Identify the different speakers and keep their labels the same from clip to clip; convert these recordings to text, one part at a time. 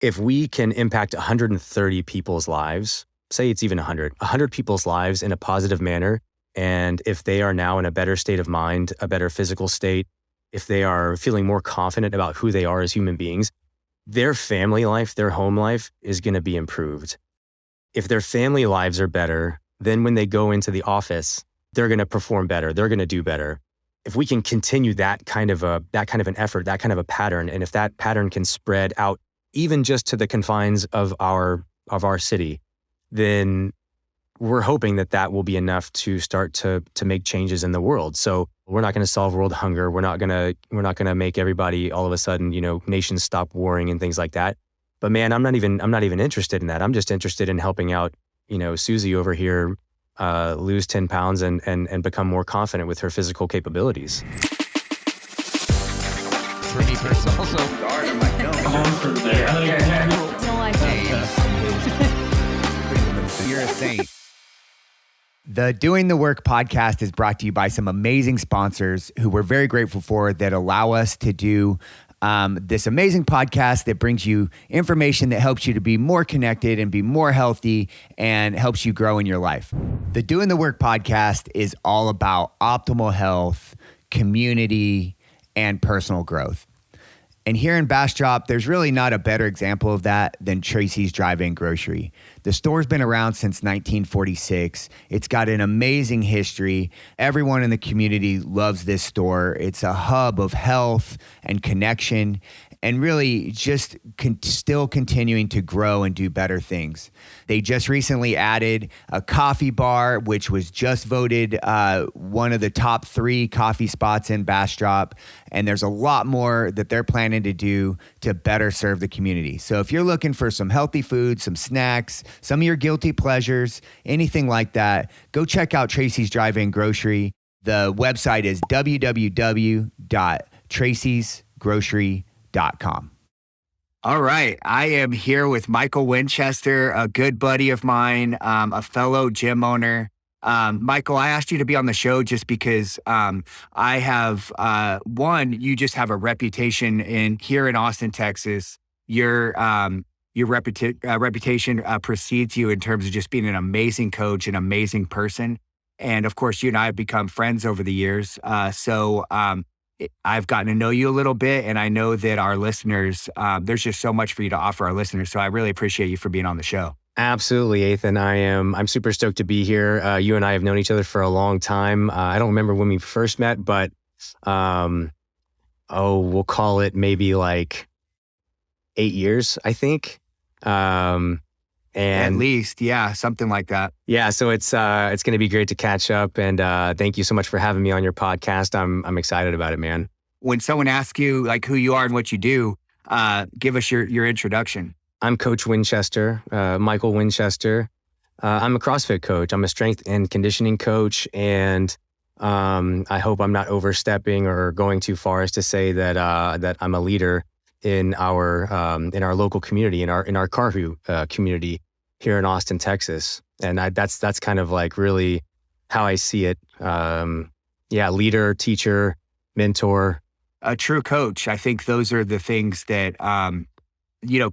Speaker 1: if we can impact 130 people's lives, say it's even 100 people's lives in a positive manner, and if they are now in a better state of mind, a better physical state, if they are feeling more confident about who they are as human beings, their family life, their home life is going to be improved. If their family lives are better, then when they go into the office, they're going to perform better. They're going to do better. If we can continue that kind of an effort, that kind of a pattern, and if that pattern can spread out even just to the confines of our city, then we're hoping that will be enough to start to make changes in the world. So we're not going to solve world hunger. We're not going to make everybody all of a sudden, nations stop warring and things like that. But man, I'm not even interested in that. I'm just interested in helping out, Susie over here lose 10 pounds and become more confident with her physical capabilities.
Speaker 2: For me personally, also.
Speaker 3: I'm like, no.
Speaker 2: You're a saint. The Doing the Work podcast is brought to you by some amazing sponsors who we're very grateful for that allow us to do this amazing podcast that brings you information that helps you to be more connected and be more healthy and helps you grow in your life. The Doing the Work podcast is all about optimal health, community, and personal growth. And here in Bastrop, there's really not a better example of that than Tracy's Drive-In Grocery. The store's been around since 1946. It's got an amazing history. Everyone in the community loves this store. It's a hub of health and connection, and really just still continuing to grow and do better things. They just recently added a coffee bar, which was just voted one of the top 3 coffee spots in Bastrop. And there's a lot more that they're planning to do to better serve the community. So if you're looking for some healthy food, some snacks, some of your guilty pleasures, anything like that, go check out Tracy's Drive-In Grocery. The website is www.tracysgrocery.com. All right. I am here with Michael Winchester, a good buddy of mine, a fellow gym owner. Michael, I asked you to be on the show just because I have, you just have a reputation here in Austin, Texas. Your reputation precedes you in terms of just being an amazing coach, an amazing person. And of course, you and I have become friends over the years. So I've gotten to know you a little bit, and I know that our listeners, there's just so much for you to offer our listeners. So I really appreciate you for being on the show.
Speaker 1: Absolutely, Athan. I'm super stoked to be here. You and I have known each other for a long time. I don't remember when we first met, but we'll call it maybe like 8 years, I think. And
Speaker 2: at least, yeah, something like that.
Speaker 1: Yeah, so it's going to be great to catch up, and thank you so much for having me on your podcast. I'm excited about it, man.
Speaker 2: When someone asks you like who you are and what you do, give us your introduction.
Speaker 1: I'm Coach Winchester, Michael Winchester. I'm a CrossFit coach. I'm a strength and conditioning coach, and I hope I'm not overstepping or going too far as to say that I'm a leader in our local community, in our Karhu community here in Austin, Texas. And that's kind of like really how I see it. Leader, teacher, mentor.
Speaker 2: A true coach. I think those are the things that,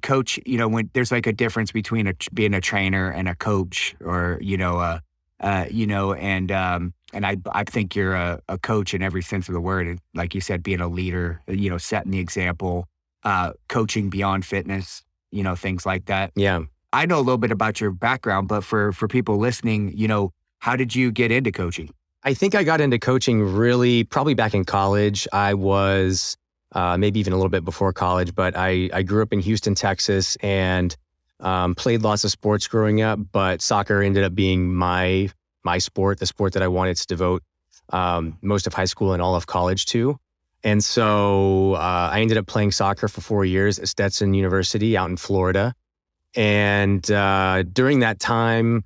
Speaker 2: coach, when there's like a difference between being a trainer and a coach, or, and I think you're a coach in every sense of the word. And like you said, being a leader, setting the example, coaching beyond fitness, things like that.
Speaker 1: Yeah.
Speaker 2: I know a little bit about your background, but for people listening, how did you get into coaching?
Speaker 1: I think I got into coaching really probably back in college. I was maybe even a little bit before college, but I grew up in Houston, Texas, and played lots of sports growing up, but soccer ended up being my sport, the sport that I wanted to devote most of high school and all of college to. And so I ended up playing soccer for 4 years at Stetson University out in Florida. And during that time,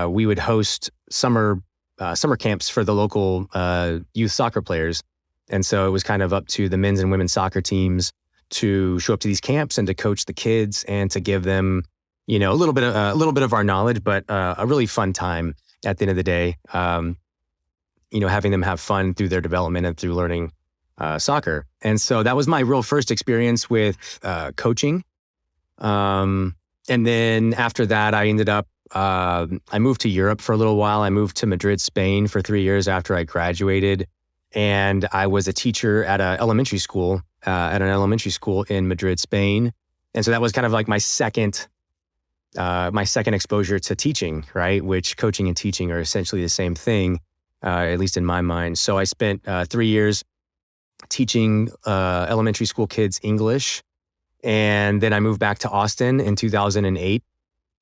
Speaker 1: we would host summer camps for the local youth soccer players. And so it was kind of up to the men's and women's soccer teams to show up to these camps and to coach the kids and to give them, a little bit of our knowledge, but a really fun time at the end of the day. Having them have fun through their development and through learning soccer. And so that was my real first experience with coaching. And then after that, I ended up, I moved to Europe for a little while. I moved to Madrid, Spain for 3 years after I graduated. And I was a teacher at an elementary school in Madrid, Spain. And so that was kind of like my second exposure to teaching, right? Which coaching and teaching are essentially the same thing, at least in my mind. So I spent 3 years teaching elementary school kids English. And then I moved back to Austin in 2008.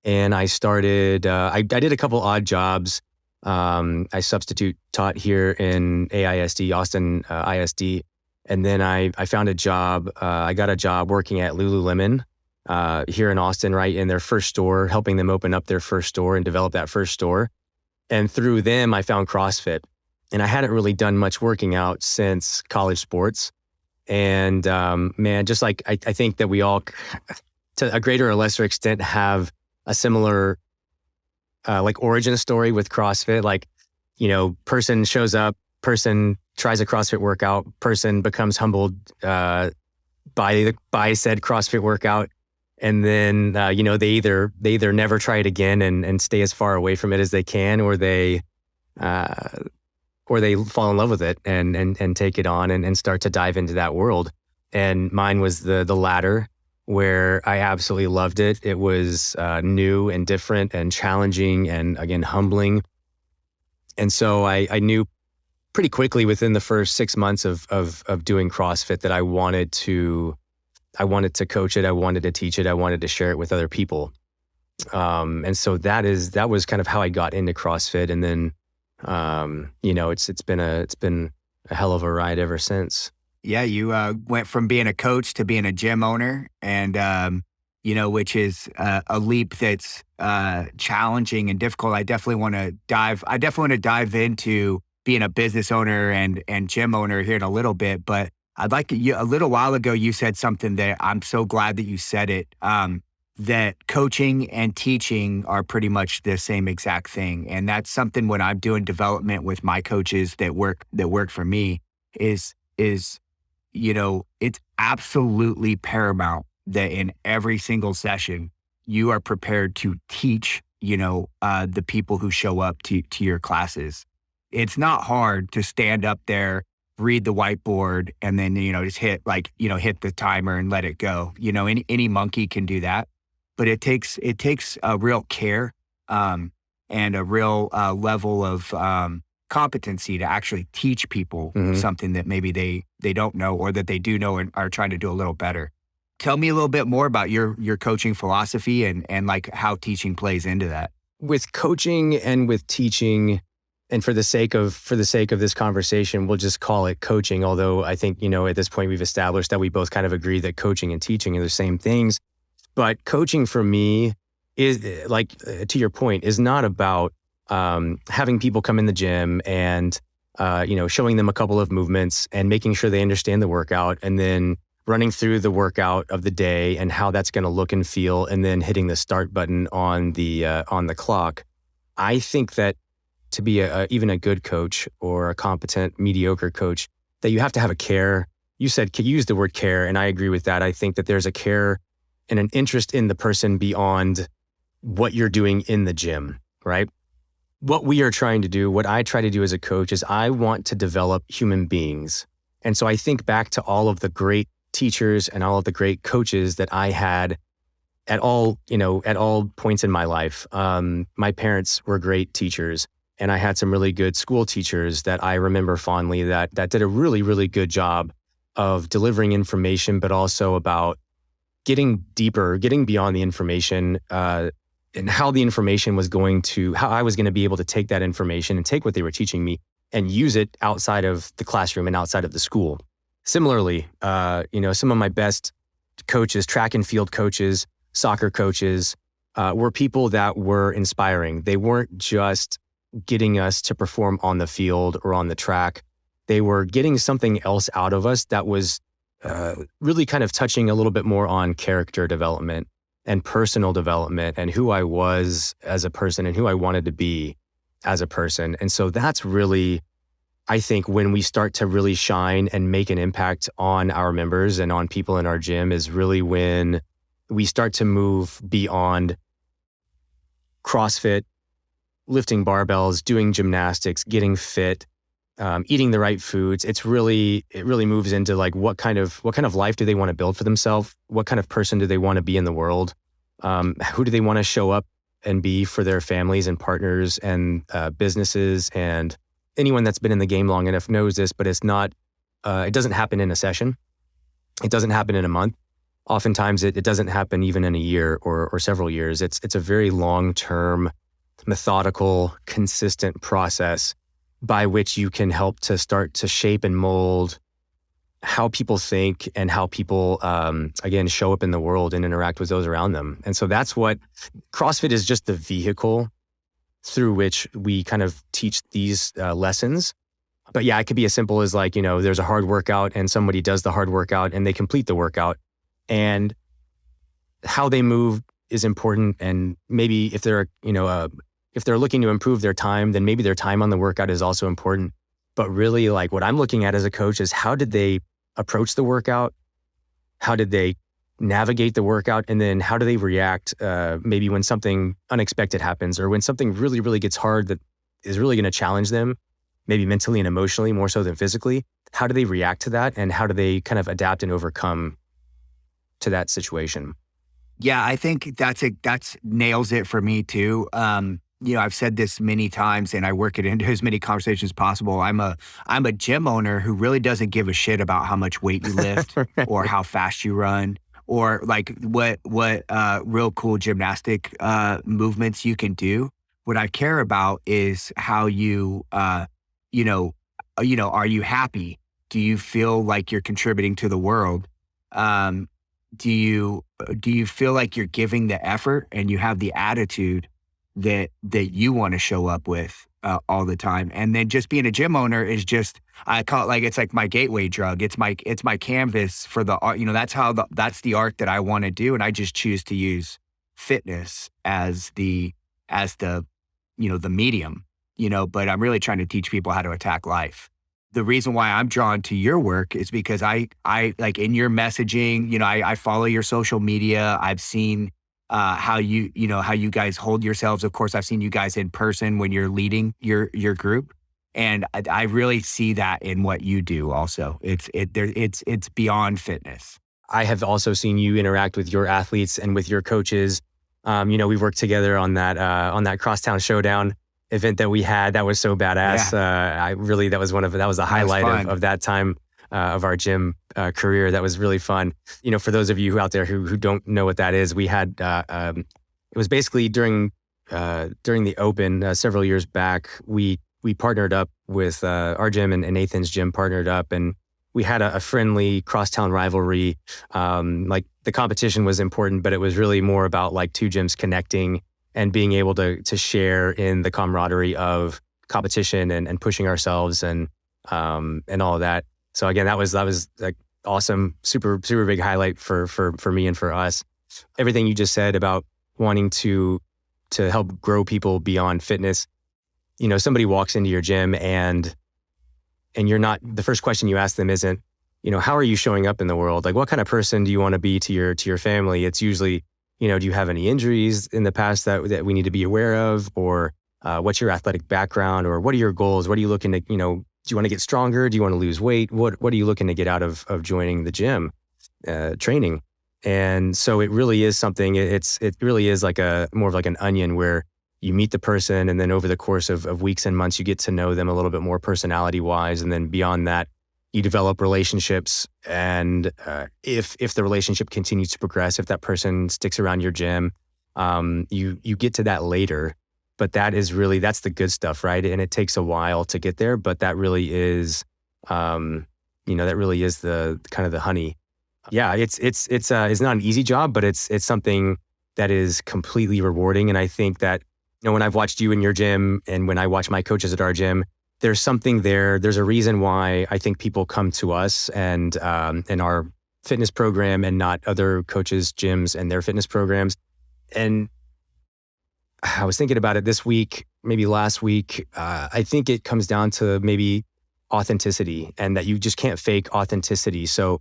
Speaker 1: And I started, I did a couple odd jobs. I substitute taught here in AISD, Austin ISD. And then I found a job, I got a job working at Lululemon here in Austin, right in their first store, helping them open up their first store and develop that first store. And through them, I found CrossFit. And I hadn't really done much working out since college sports. And man, just like I think that we all, to a greater or lesser extent, have a similar like origin story with CrossFit. Like, person shows up, person tries a CrossFit workout, person becomes humbled by said CrossFit workout. And then, they either never try it again and stay as far away from it as they can, or they fall in love with it and take it on and start to dive into that world. And mine was the latter, where I absolutely loved it. It was new and different and challenging and, again, humbling. And so I knew pretty quickly within the first 6 months of doing CrossFit that I wanted to coach it. I wanted to teach it. I wanted to share it with other people. And so that was kind of how I got into CrossFit. And then, it's been a hell of a ride ever since.
Speaker 2: Yeah, you went from being a coach to being a gym owner, and which is a leap that's challenging and difficult. I definitely want to dive into being a business owner and gym owner here in a little bit. But I'd like you. A little while ago, you said something that I'm so glad that you said it. That coaching and teaching are pretty much the same exact thing, and that's something when I'm doing development with my coaches that work for me is. It's absolutely paramount that in every single session, you are prepared to teach, the people who show up to your classes. It's not hard to stand up there, read the whiteboard, and then, just hit the timer and let it go. Any monkey can do that, but it takes a real care, and a real level of competency to actually teach people something that maybe they don't know, or that they do know and are trying to do a little better. Tell me a little bit more about your coaching philosophy and like how teaching plays into that.
Speaker 1: With coaching and with teaching, and for the sake of this conversation, we'll just call it coaching. Although I think, at this point we've established that we both kind of agree that coaching and teaching are the same things. But coaching for me is, like, to your point, is not about having people come in the gym and, showing them a couple of movements and making sure they understand the workout, and then running through the workout of the day and how that's going to look and feel, and then hitting the start button on the clock. I think that to be even a good coach or a competent, mediocre coach, that you have to have a care. You used the word care, and I agree with that. I think that there's a care and an interest in the person beyond what you're doing in the gym, right? What we are trying to do, what I try to do as a coach, is I want to develop human beings. And so I think back to all of the great teachers and all of the great coaches that I had at all points in my life. My parents were great teachers, and I had some really good school teachers that I remember fondly that did a really, really good job of delivering information, but also about getting deeper, getting beyond the information, and how the information was how I was going to be able to take that information and take what they were teaching me and use it outside of the classroom and outside of the school. Similarly, some of my best coaches, track and field coaches, soccer coaches, were people that were inspiring. They weren't just getting us to perform on the field or on the track. They were getting something else out of us that was really kind of touching a little bit more on character development and personal development and who I was as a person and who I wanted to be as a person. And so that's really, I think, when we start to really shine and make an impact on our members and on people in our gym, is really when we start to move beyond CrossFit, lifting barbells, doing gymnastics, getting fit, eating the right foods. It really moves into like what kind of life do they want to build for themselves? What kind of person do they want to be in the world? Who do they want to show up and be for their families and partners and businesses? And anyone that's been in the game long enough knows this, but it's not. It doesn't happen in a session. It doesn't happen in a month. Oftentimes, it doesn't happen even in a year or several years. It's a very long-term, methodical, consistent process by which you can help to start to shape and mold how people think and how people, again, show up in the world and interact with those around them. And so that's what CrossFit is, just the vehicle through which we kind of teach these lessons. But yeah, it could be as simple as like, there's a hard workout and somebody does the hard workout and they complete the workout. And how they move is important. And maybe if they're, if they're looking to improve their time, then maybe their time on the workout is also important. But really, like what I'm looking at as a coach is how did they approach the workout? How did they navigate the workout? And then how do they react maybe when something unexpected happens or when something really, really gets hard that is really going to challenge them, maybe mentally and emotionally more so than physically? How do they react to that? And how do they kind of adapt and overcome to that situation?
Speaker 2: Yeah, I think that's nails it for me too. I've said this many times and I work it into as many conversations as possible. I'm a gym owner who really doesn't give a shit about how much weight you lift
Speaker 1: Right.
Speaker 2: or how fast you run or like what real cool gymnastic movements you can do. What I care about is how you are you happy? Do you feel like you're contributing to the world? Do you feel like you're giving the effort and you have the attitude that you want to show up with all the time? And then just being a gym owner is just, I call it like, it's like my gateway drug. It's my canvas for the art. That's the art that I want to do. And I just choose to use fitness as the medium, but I'm really trying to teach people how to attack life. The reason why I'm drawn to your work is because I like in your messaging, I follow your social media. I've seen how you guys hold yourselves. Of course, I've seen you guys in person when you're leading your group. And I really see that in what you do also. It's beyond fitness.
Speaker 1: I have also seen you interact with your athletes and with your coaches. We worked together on that Crosstown Showdown event that we had. That was so badass.
Speaker 2: Yeah.
Speaker 1: That was the highlight of that time of our gym career. That was really fun. For those of you out there who don't know what that is, we had it was basically during the Open several years back. We partnered up with our gym and Athan's gym partnered up, and we had a friendly crosstown rivalry. Like the competition was important, but it was really more about like two gyms connecting and being able to share in the camaraderie of competition and pushing ourselves and all of that. So again, that was like awesome, super big highlight for me and for us. Everything you just said about wanting to help grow people beyond fitness. Somebody walks into your gym and you're not, the first question you ask them isn't, how are you showing up in the world? Like, what kind of person do you want to be to your family? It's usually, do you have any injuries in the past that we need to be aware of? Or what's your athletic background? Or what are your goals? What are you looking to, do you want to get stronger? Do you want to lose weight? What are you looking to get out of joining the gym, training? And so it really is something, it really is like more of like an onion where you meet the person and then over the course of weeks and months, you get to know them a little bit more personality wise. And then beyond that, you develop relationships. And if the relationship continues to progress, if that person sticks around your gym, you get to that later. But that's the good stuff, right? And it takes a while to get there, but that really is, that really is the kind of the honey. Yeah, it's not an easy job, but it's something that is completely rewarding. And I think that, when I've watched you in your gym and when I watch my coaches at our gym, there's something there. There's a reason why I think people come to us and our fitness program and not other coaches' gyms and their fitness programs. And I was thinking about it this week, maybe last week. I think it comes down to maybe authenticity and that you just can't fake authenticity. So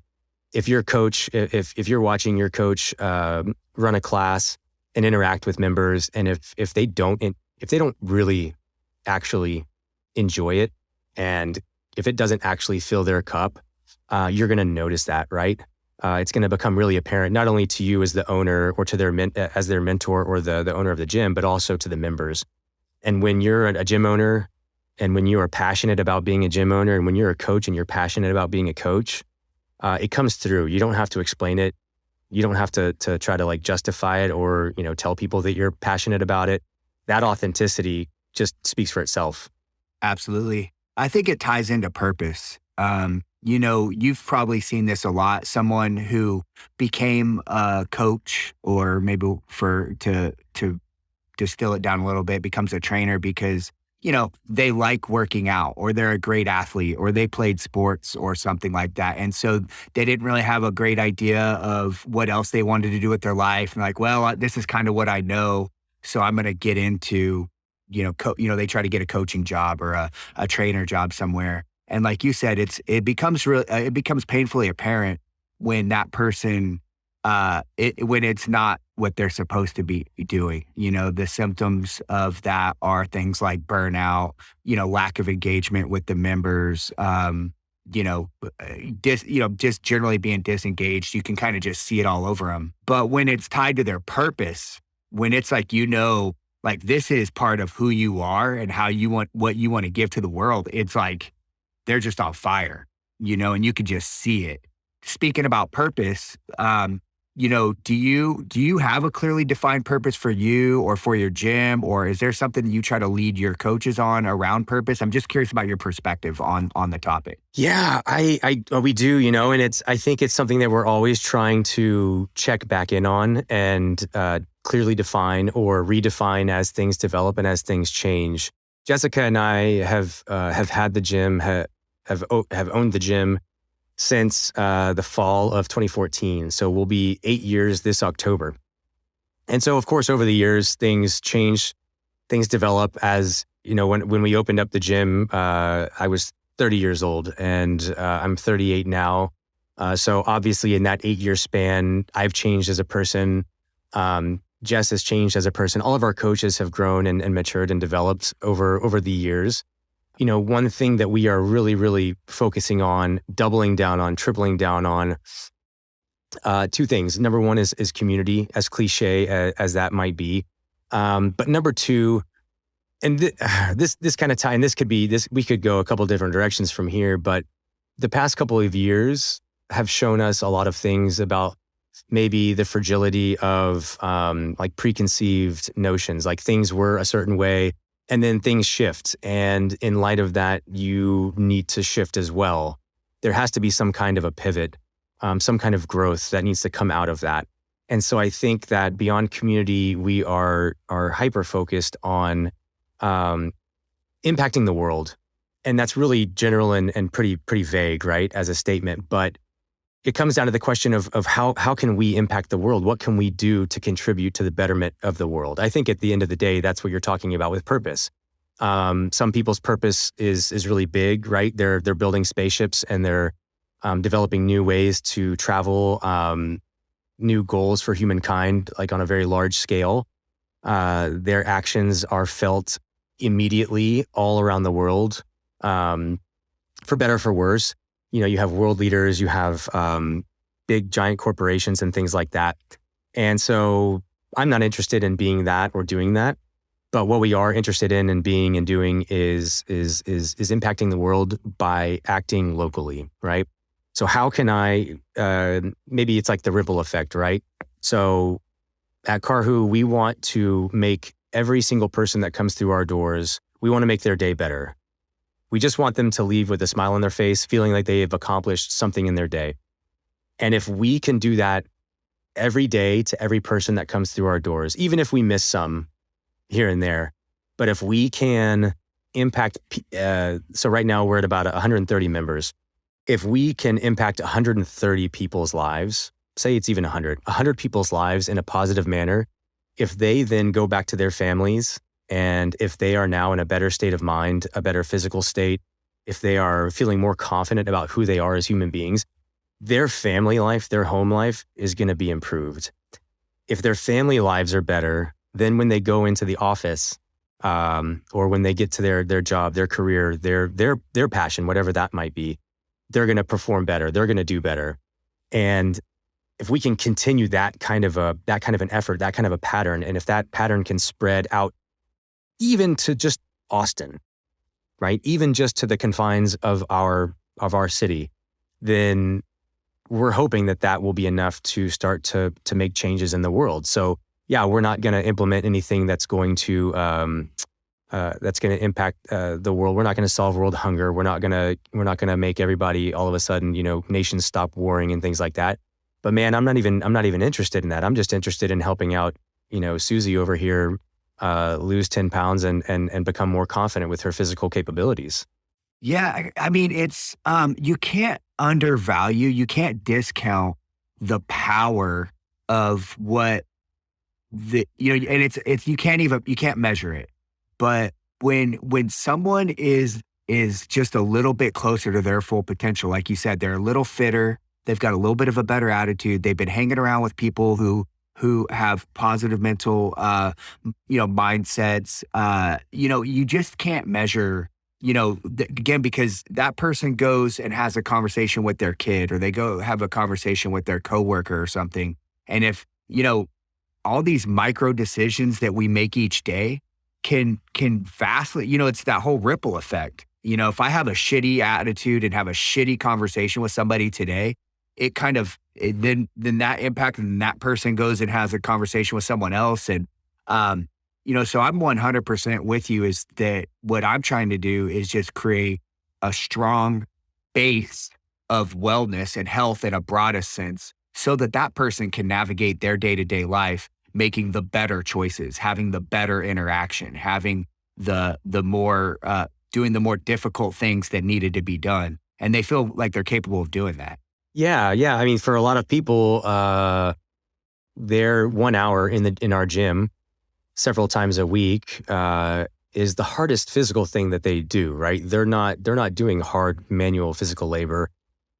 Speaker 1: if your coach, if you're watching your coach run a class and interact with members, and if they don't really actually enjoy it, and if it doesn't actually fill their cup, you're going to notice that, right? It's going to become really apparent, not only to you as the owner or to as their mentor or the owner of the gym, but also to the members. And when you're a gym owner, and when you are passionate about being a gym owner, and when you're a coach and you're passionate about being a coach, it comes through. You don't have to explain it. You don't have to try to like justify it or, tell people that you're passionate about it. That authenticity just speaks for itself.
Speaker 2: Absolutely. I think it ties into purpose. You've probably seen this a lot. Someone who became a coach, or maybe to distill it down a little bit, becomes a trainer because, they like working out, or they're a great athlete, or they played sports or something like that. And so they didn't really have a great idea of what else they wanted to do with their life. And like, well, this is kind of what I know. So I'm going to get into, they try to get a coaching job or a trainer job somewhere. And like you said, it becomes painfully apparent when that person, when it's not what they're supposed to be doing. The symptoms of that are things like burnout, lack of engagement with the members, just generally being disengaged. You can kind of just see it all over them. But when it's tied to their purpose, when it's like, like this is part of who you are and what you want to give to the world, it's like they're just on fire, and you could just see it. Speaking about purpose, do you have a clearly defined purpose for you or for your gym, or is there something that you try to lead your coaches on around purpose? I'm just curious about your perspective on the topic.
Speaker 1: Yeah, we do, and I think it's something that we're always trying to check back in on and clearly define or redefine as things develop and as things change. Jessica and I have had the gym, have owned the gym since the fall of 2014. So we'll be 8 years this October. And so, of course, over the years, things change, things develop. As when we opened up the gym, I was 30 years old, and I'm 38 now. So obviously, in that 8-year span, I've changed as a person. Jess has changed as a person. All of our coaches have grown and matured and developed over the years. One thing that we are really, really focusing on, doubling down on, tripling down on, two things. Number one is community, as cliche as that might be. But number two, and this kind of tie, and this could be this. We could go a couple different directions from here, but the past couple of years have shown us a lot of things about maybe the fragility of like preconceived notions, like things were a certain way. And then things shift. And in light of that, you need to shift as well. There has to be some kind of a pivot, some kind of growth that needs to come out of that. And so I think that beyond community, we are hyper-focused on impacting the world. And that's really general and pretty vague, right, as a statement. But it comes down to the question of how can we impact the world? What can we do to contribute to the betterment of the world? I think at the end of the day, that's what you're talking about with purpose. Some people's purpose is really big, right? They're building spaceships and they're developing new ways to travel, new goals for humankind, like on a very large scale. Their actions are felt immediately all around the world, for better or for worse. You have world leaders, you have big giant corporations and things like that. And so I'm not interested in being that or doing that. But what we are interested in being and doing is impacting the world by acting locally, right? So how can I, maybe it's like the ripple effect, right? So at Karhu, we want to make every single person that comes through our doors, we want to make their day better. We just want them to leave with a smile on their face, feeling like they have accomplished something in their day. And if we can do that every day to every person that comes through our doors, even if we miss some here and there, but if we can impact, so right now we're at about 130 members. If we can impact 130 people's lives, say it's even 100 people's lives in a positive manner, if they then go back to their families, and if they are now in a better state of mind, a better physical state, if they are feeling more confident about who they are as human beings, their family life, their home life is going to be improved. If their family lives are better, then when they go into the office, or when they get to their job, their career, their passion, whatever that might be, they're going to perform better. They're going to do better. And if we can continue that kind of an effort, that kind of a pattern, and if that pattern can spread out even to just Austin, right? Even just to the confines of our city, then we're hoping that will be enough to start to make changes in the world. So yeah, we're not going to implement anything that's going to impact the world. We're not going to solve world hunger. We're not going to make everybody all of a sudden, nations stop warring and things like that. But man, I'm not even interested in that. I'm just interested in helping out, Susie over here lose 10 pounds and become more confident with her physical capabilities.
Speaker 2: Yeah, I mean, it's you can't undervalue, you can't discount the power of what and it's you can't measure it. But when someone is just a little bit closer to their full potential, like you said, they're a little fitter, they've got a little bit of a better attitude, they've been hanging around with people who have positive mental mindsets, you just can't measure, again, because that person goes and has a conversation with their kid, or they go have a conversation with their coworker or something. And if, all these micro decisions that we make each day can vastly, it's that whole ripple effect. If I have a shitty attitude and have a shitty conversation with somebody today, then that impact, and that person goes and has a conversation with someone else. And, so I'm 100% with you, is that what I'm trying to do is just create a strong base of wellness and health in a broadest sense, so that person can navigate their day-to-day life, making the better choices, having the better interaction, having the more, doing the more difficult things that needed to be done. And they feel like they're capable of doing that.
Speaker 1: Yeah. I mean, for a lot of people, their 1 hour in our gym several times a week is the hardest physical thing that they do, right? They're not doing hard manual physical labor.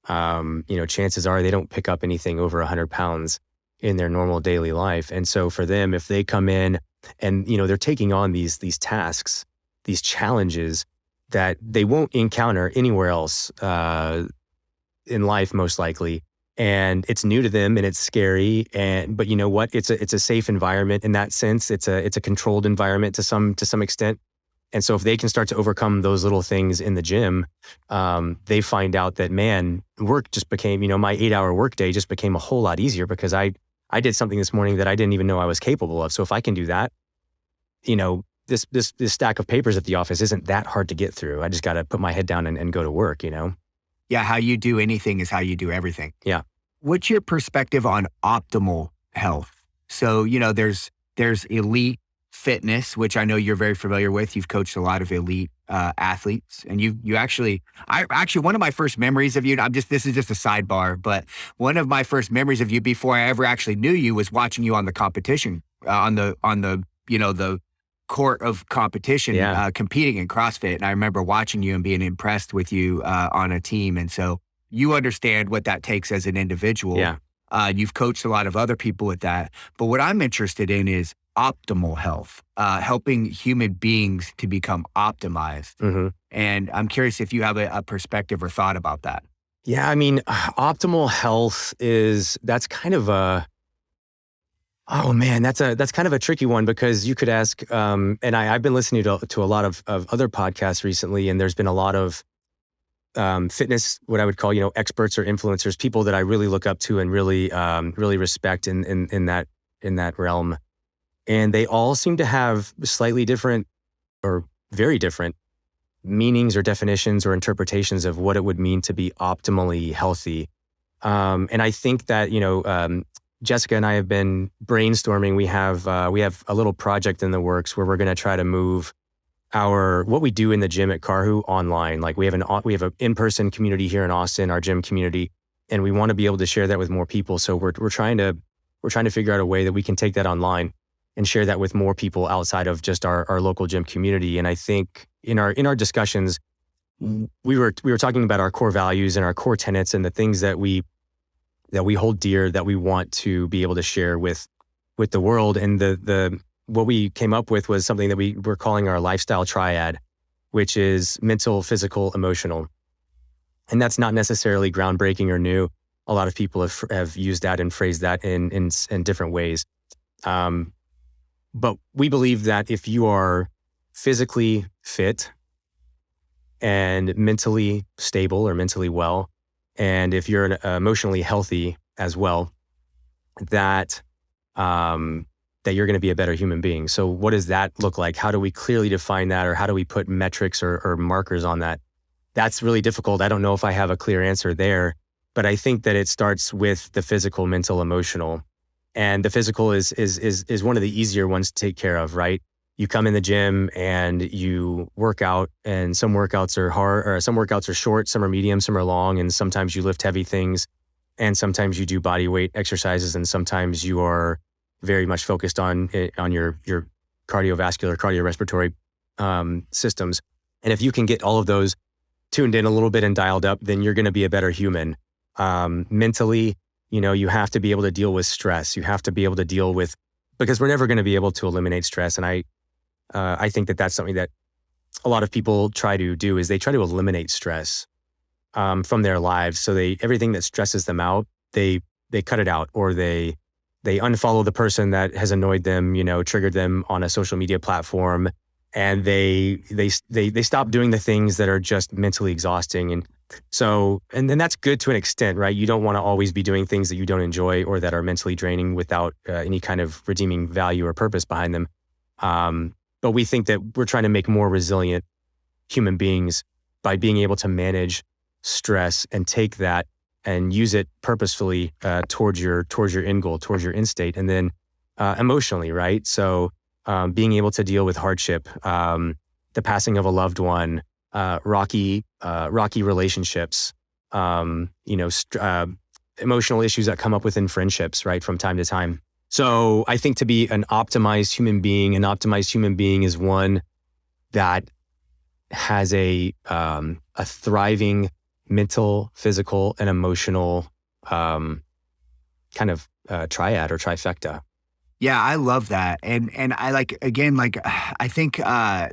Speaker 1: Chances are they don't pick up anything over 100 pounds in their normal daily life. And so for them, if they come in and, they're taking on these tasks, these challenges that they won't encounter anywhere else in life, most likely. And it's new to them and it's scary. But you know what? It's a safe environment in that sense. It's a controlled environment to some extent. And so if they can start to overcome those little things in the gym, they find out that, man, work just became, my 8-hour workday just became a whole lot easier because I did something this morning that I didn't even know I was capable of. So if I can do that, this stack of papers at the office isn't that hard to get through. I just got to put my head down and go to work,
Speaker 2: Yeah, how you do anything is how you do everything.
Speaker 1: Yeah.
Speaker 2: What's your perspective on optimal health? So, there's elite fitness, which I know you're very familiar with. You've coached a lot of elite athletes, and one of my first memories of you, this is just a sidebar, but one of my first memories of you before I ever actually knew you was watching you on the competition, on the court of competition, competing in CrossFit. And I remember watching you and being impressed with you on a team. And so you understand what that takes as an individual.
Speaker 1: Yeah.
Speaker 2: You've coached a lot of other people with that. But what I'm interested in is optimal health, helping human beings to become optimized.
Speaker 1: Mm-hmm.
Speaker 2: And I'm curious if you have a perspective or thought about that.
Speaker 1: Yeah, I mean, optimal health that's kind of oh man, that's kind of a tricky one, because you could ask, and I've been listening to a lot of other podcasts recently, and there's been a lot of fitness, what I would call, experts or influencers, people that I really look up to and really respect in that realm. And they all seem to have slightly different or very different meanings or definitions or interpretations of what it would mean to be optimally healthy. And I think that, Jessica and I have been brainstorming. We have a little project in the works where we're going to try to move what we do in the gym at Karhu online. Like we have an in-person community here in Austin, our gym community, and we want to be able to share that with more people. So we're trying to figure out a way that we can take that online and share that with more people outside of just our local gym community. And I think in our discussions, we were talking about our core values and our core tenets and the things that we that we hold dear, that we want to be able to share with the world. And the what we came up with was something that we're calling our lifestyle triad, which is mental, physical, emotional. And that's not necessarily groundbreaking or new. A lot of people have used that and phrased that in different ways. But we believe that if you are physically fit and mentally stable or mentally well, and if you're emotionally healthy as well, that you're going to be a better human being. So what does that look like? How do we clearly define that, or how do we put metrics or markers on that? That's really difficult. I don't know if I have a clear answer there, but I think that it starts with the physical, mental, emotional. And the physical is one of the easier ones to take care of, right? You come in the gym and you work out, and some workouts are hard, or some workouts are short, some are medium, some are long, and sometimes you lift heavy things, and sometimes you do body weight exercises, and sometimes you are very much focused on your cardiovascular, cardiorespiratory systems. And if you can get all of those tuned in a little bit and dialed up, then you're going to be a better human. Mentally, you have to be able to deal with stress. You have to be able to deal with, because we're never going to be able to eliminate stress. And I think that that's something that a lot of people try to do, is they try to eliminate stress from their lives. So everything that stresses them out, they cut it out, or they unfollow the person that has annoyed them, triggered them on a social media platform, and they stop doing the things that are just mentally exhausting. And so, and then that's good to an extent, right? You don't want to always be doing things that you don't enjoy or that are mentally draining without any kind of redeeming value or purpose behind them. But we think that we're trying to make more resilient human beings by being able to manage stress and take that and use it purposefully towards your end goal, towards your end state. And then emotionally, right? So being able to deal with hardship, the passing of a loved one, rocky relationships, emotional issues that come up within friendships, right, from time to time. So I think to be an optimized human being is one that has a thriving mental, physical, and emotional kind of triad or trifecta.
Speaker 2: Yeah, I love that. And I I think a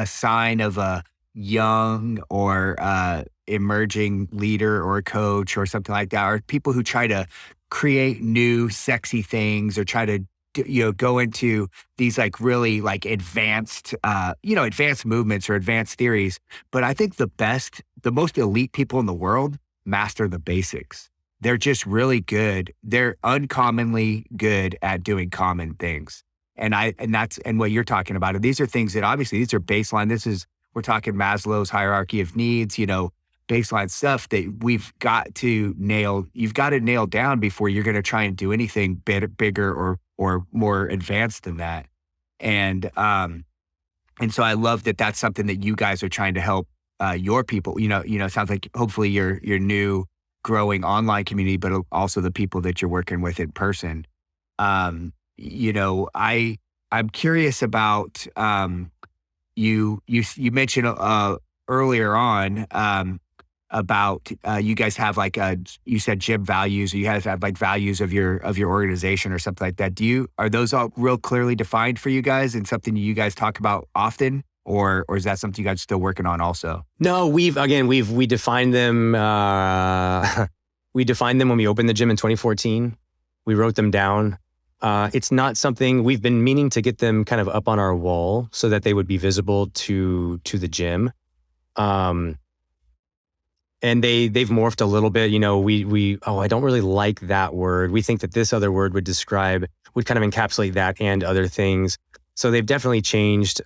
Speaker 2: sign of a young or emerging leader or coach or something like that are people who try to create new sexy things, or try to go into these really advanced advanced movements or advanced theories. But I think the most elite people in the world master the basics. They're just really good. They're uncommonly good at doing common things. And what you're talking about, these are things that obviously these are baseline. We're talking Maslow's hierarchy of needs, baseline stuff that we've got to nail. You've got to nail down before you're going to try and do anything bigger or more advanced than that. And so I love that that's something that you guys are trying to help your people. It sounds like hopefully your new growing online community, but also the people that you're working with in person. I'm curious about you mentioned earlier on about you guys have you said gym values, or you guys have values of your organization or something like that. Are those all real clearly defined for you guys and something you guys talk about often? Or is that something you guys are still working on also?
Speaker 1: No, we defined them. We defined them when we opened the gym in 2014. We wrote them down. It's not something we've been meaning to get them kind of up on our wall so that they would be visible to the gym. And they've morphed a little bit. I don't really like that word. We think that this other word would kind of encapsulate that and other things. So they've definitely changed.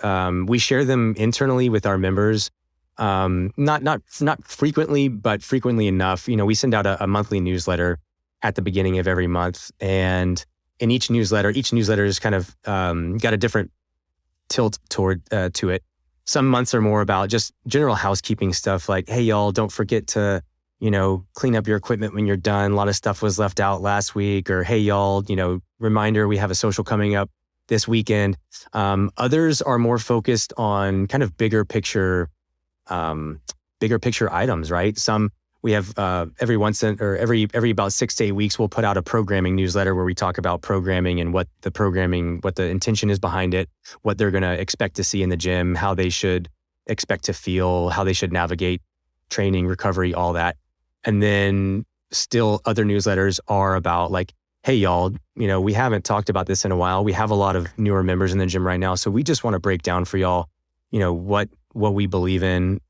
Speaker 1: We share them internally with our members, not frequently, but frequently enough. We send out a monthly newsletter at the beginning of every month, and in each newsletter is kind of got a different tilt toward to it. Some months are more about just general housekeeping stuff, like, hey y'all, don't forget to clean up your equipment when you're done. A lot of stuff was left out last week, or hey y'all, reminder, we have a social coming up this weekend. Others are more focused on kind of bigger picture items, right? Some We have every about 6 to 8 weeks, we'll put out a programming newsletter where we talk about programming and what the intention is behind it, what they're going to expect to see in the gym, how they should expect to feel, how they should navigate training, recovery, all that. And then still other newsletters are about like, hey, y'all, we haven't talked about this in a while. We have a lot of newer members in the gym right now. So we just want to break down for y'all, what we believe in,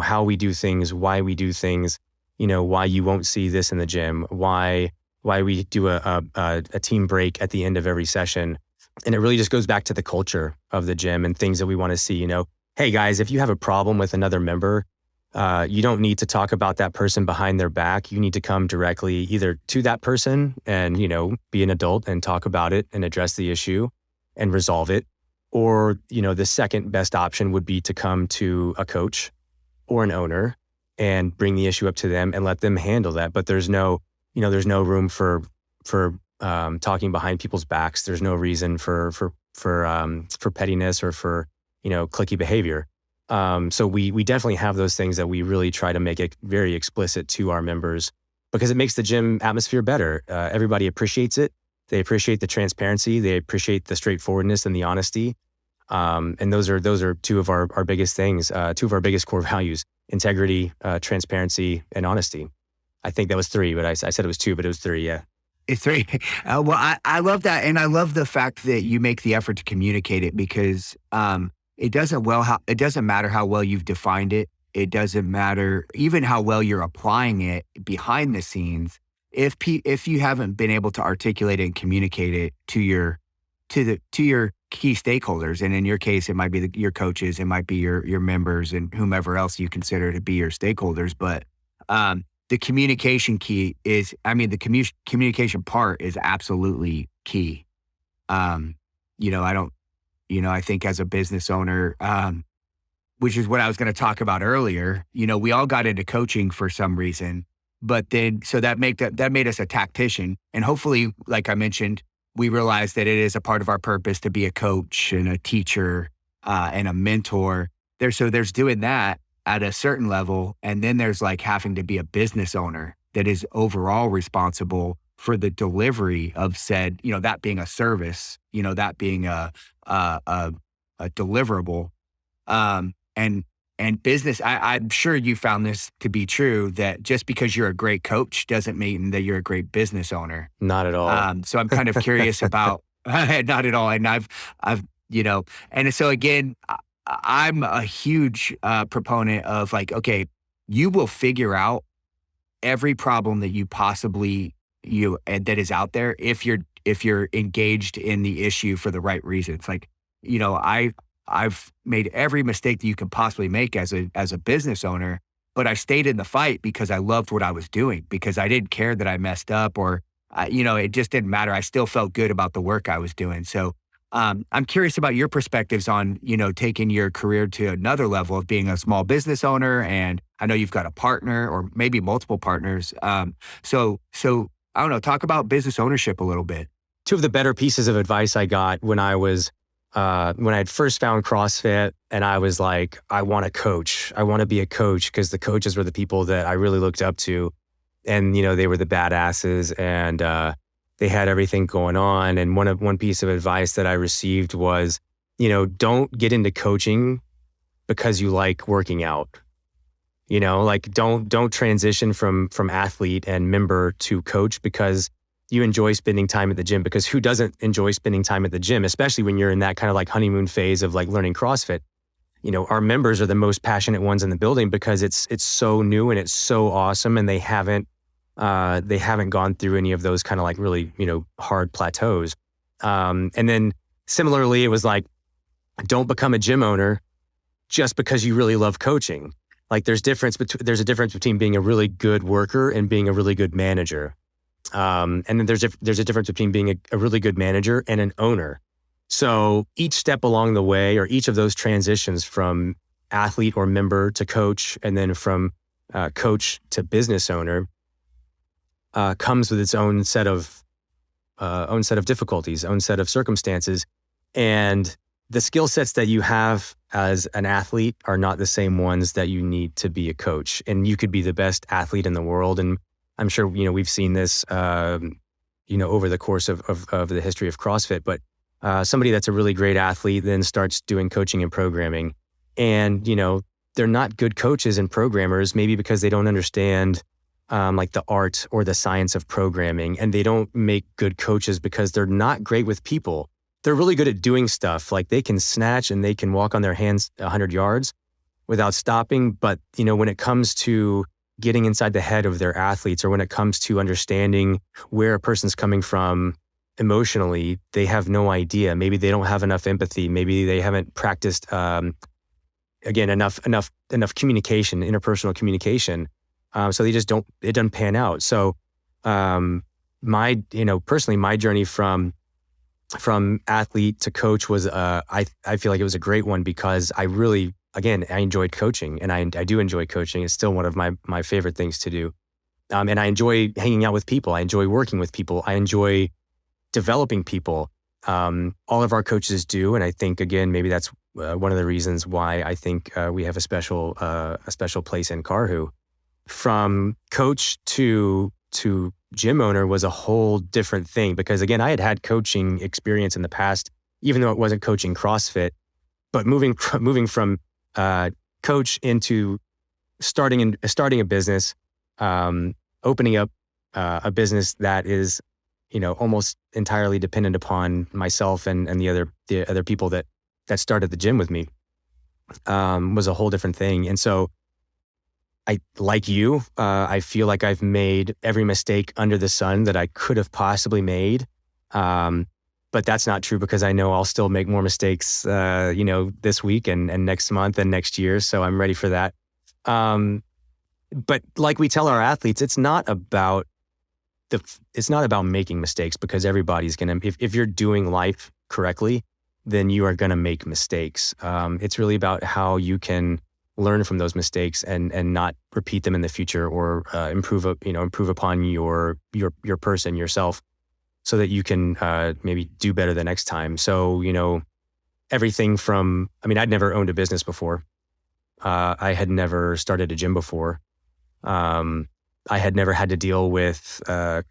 Speaker 1: how we do things, why we do things, why you won't see this in the gym, why we do a team break at the end of every session. And it really just goes back to the culture of the gym and things that we want to see, hey guys, if you have a problem with another member, you don't need to talk about that person behind their back. You need to come directly either to that person and, be an adult and talk about it and address the issue and resolve it. Or, the second best option would be to come to a coach or an owner and bring the issue up to them and let them handle that. But there's no room for talking behind people's backs. There's no reason for pettiness or for, cliquey behavior. So we definitely have those things that we really try to make it very explicit to our members because it makes the gym atmosphere better. Everybody appreciates it. They appreciate the transparency. They appreciate the straightforwardness and the honesty. And those are two of our biggest things, two of our biggest core values: integrity, transparency, and honesty. I think that was 3, but I said it was 2, but it was 3. Yeah.
Speaker 2: It's 3. Well, I love that. And I love the fact that you make the effort to communicate it because it doesn't matter how well you've defined it. It doesn't matter even how well you're applying it behind the scenes. If you haven't been able to articulate it and communicate it to your key stakeholders, and in your case, it might be your coaches, it might be your members, and whomever else you consider to be your stakeholders. But the communication communication part is absolutely key. I think as a business owner, which is what I was going to talk about earlier, we all got into coaching for some reason, but then, so that made us a tactician. And hopefully, like I mentioned, we realized that it is a part of our purpose to be a coach and a teacher, and a mentor. There's doing that at a certain level. And then there's like having to be a business owner that is overall responsible for the delivery of said, that being a service, that being a deliverable. And business, I'm sure you found this to be true, that just because you're a great coach doesn't mean that you're a great business owner.
Speaker 1: Not at all.
Speaker 2: So I'm kind of curious about, not at all. And and so again, I'm a huge proponent of like, okay, you will figure out every problem that you possibly that is out there if you're engaged in the issue for the right reasons. Like, I've made every mistake that you can possibly make as a business owner, but I stayed in the fight because I loved what I was doing, because I didn't care that I messed up or, it just didn't matter. I still felt good about the work I was doing. So I'm curious about your perspectives on, taking your career to another level of being a small business owner. And I know you've got a partner or maybe multiple partners. So I don't know, talk about business ownership a little bit.
Speaker 1: 2 of the better pieces of advice I got when I had first found CrossFit, and I was like, I want to coach. I want to be a coach, because the coaches were the people that I really looked up to. And, they were the badasses, and they had everything going on. And one piece of advice that I received was, don't get into coaching because you like working out. Don't transition from athlete and member to coach because you enjoy spending time at the gym, because who doesn't enjoy spending time at the gym, especially when you're in that kind of like honeymoon phase of like learning CrossFit. Our members are the most passionate ones in the building because it's so new and it's so awesome, and they haven't gone through any of those kind of like really, hard plateaus. And then similarly, it was like, don't become a gym owner just because you really love coaching. Like there's a difference between being a really good worker and being a really good manager. And then there's a difference between being a really good manager and an owner. So each step along the way, or each of those transitions from athlete or member to coach, and then from coach to business owner, comes with its own set of difficulties, own set of circumstances. And the skill sets that you have as an athlete are not the same ones that you need to be a coach. And you could be the best athlete in the world. And I'm sure, we've seen this, over the course of the history of CrossFit, but somebody that's a really great athlete then starts doing coaching and programming. And, they're not good coaches and programmers, maybe because they don't understand like the art or the science of programming. And they don't make good coaches because they're not great with people. They're really good at doing stuff. Like they can snatch and they can walk on their hands 100 yards without stopping. But, when it comes to getting inside the head of their athletes, or when it comes to understanding where a person's coming from emotionally, they have no idea. Maybe they don't have enough empathy. Maybe they haven't practiced, enough communication, interpersonal communication. So they just it doesn't pan out. So personally, my journey from athlete to coach was, I feel like it was a great one because I really, again, I enjoyed coaching, and I do enjoy coaching. It's still one of my favorite things to do. And I enjoy hanging out with people. I enjoy working with people. I enjoy developing people. All of our coaches do. And I think, again, maybe that's one of the reasons why I think we have a special place in Karhu. From coach to gym owner was a whole different thing because, again, I had coaching experience in the past, even though it wasn't coaching CrossFit. But moving from coach into starting a business, opening up a business that is, almost entirely dependent upon myself and the other people that started the gym with me, was a whole different thing. And so I feel like I've made every mistake under the sun that I could have possibly made. But that's not true because I know I'll still make more mistakes, this week and next month and next year. So I'm ready for that. But like we tell our athletes, it's not about making mistakes, because everybody's if you're doing life correctly, then you are going to make mistakes. It's really about how you can learn from those mistakes and not repeat them in the future, or improve upon your person, yourself, so that you can maybe do better the next time. So, everything from, I'd never owned a business before. I had never started a gym before. I had never had to deal with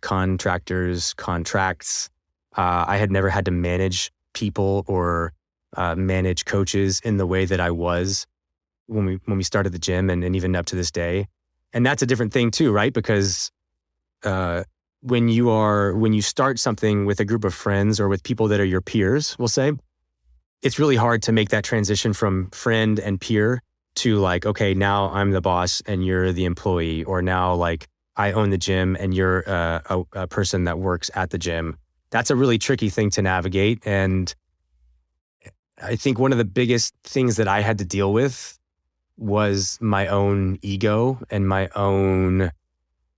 Speaker 1: contractors, contracts. I had never had to manage people or manage coaches in the way that I was when we started the gym, and even up to this day. And that's a different thing too, right? Because when you start something with a group of friends or with people that are your peers, we'll say, it's really hard to make that transition from friend and peer to like, okay, now I'm the boss and you're the employee, or now like I own the gym and you're a person that works at the gym. That's a really tricky thing to navigate. And I think one of the biggest things that I had to deal with was my own ego and my own,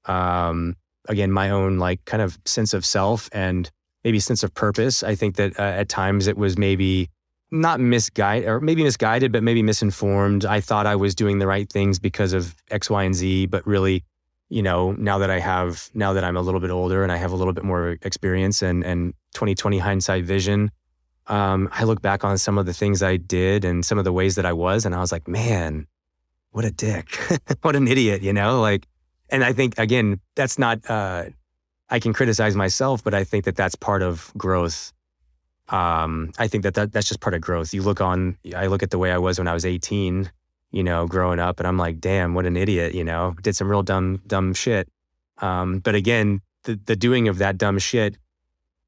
Speaker 1: my own like kind of sense of self and maybe sense of purpose. I think that at times it was maybe not misguided, but maybe misinformed. I thought I was doing the right things because of X, Y, and Z, but really, now that I'm a little bit older and I have a little bit more experience and 2020 hindsight vision, I look back on some of the things I did and some of the ways that I was, and I was like, man, what a dick, what an idiot, and I think, again, that's not, I can criticize myself, but I think that that's part of growth. I think that's just part of growth. I look at the way I was when I was 18, growing up, and I'm like, damn, what an idiot, did some real dumb shit. But again, the doing of that dumb shit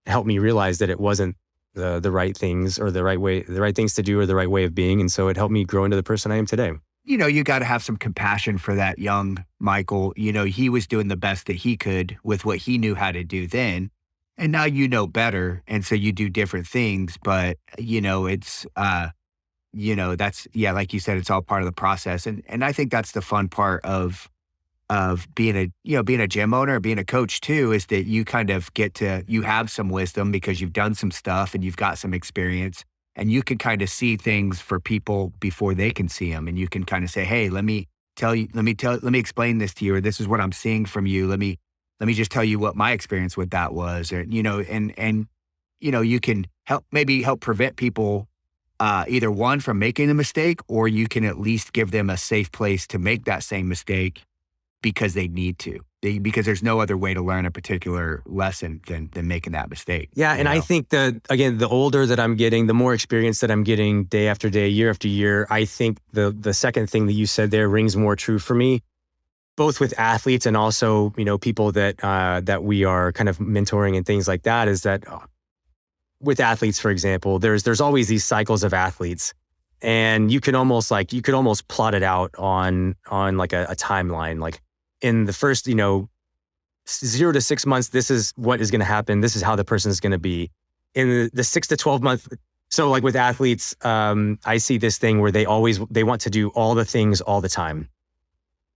Speaker 1: helped me realize that it wasn't the right things or the right things to do or the right way of being. And so it helped me grow into the person I am today.
Speaker 2: You got to have some compassion for that young Michael. He was doing the best that he could with what he knew how to do then. And now better. And so you do different things. But, it's, that's, yeah, like you said, it's all part of the process. And I think that's the fun part of being a gym owner, being a coach too, is that you kind of you have some wisdom because you've done some stuff and you've got some experience. And you can kind of see things for people before they can see them. And you can kind of say, hey, let me explain this to you, or this is what I'm seeing from you. Let me just tell you what my experience with that was, or, you can help prevent people either one, from making a mistake, or you can at least give them a safe place to make that same mistake because they need to. Because there's no other way to learn a particular lesson than making that mistake.
Speaker 1: Yeah. And I think that, again, the older that I'm getting, the more experience that I'm getting day after day, year after year, I think the second thing that you said there rings more true for me, both with athletes and also, people that we are kind of mentoring and things like that, is that with athletes, for example, there's always these cycles of athletes, and you could almost plot it out on like a timeline. Like in the first, 0 to 6 months, this is what is going to happen. This is how the person is going to be. In the 6 to 12 month. So like with athletes, I see this thing where they want to do all the things all the time.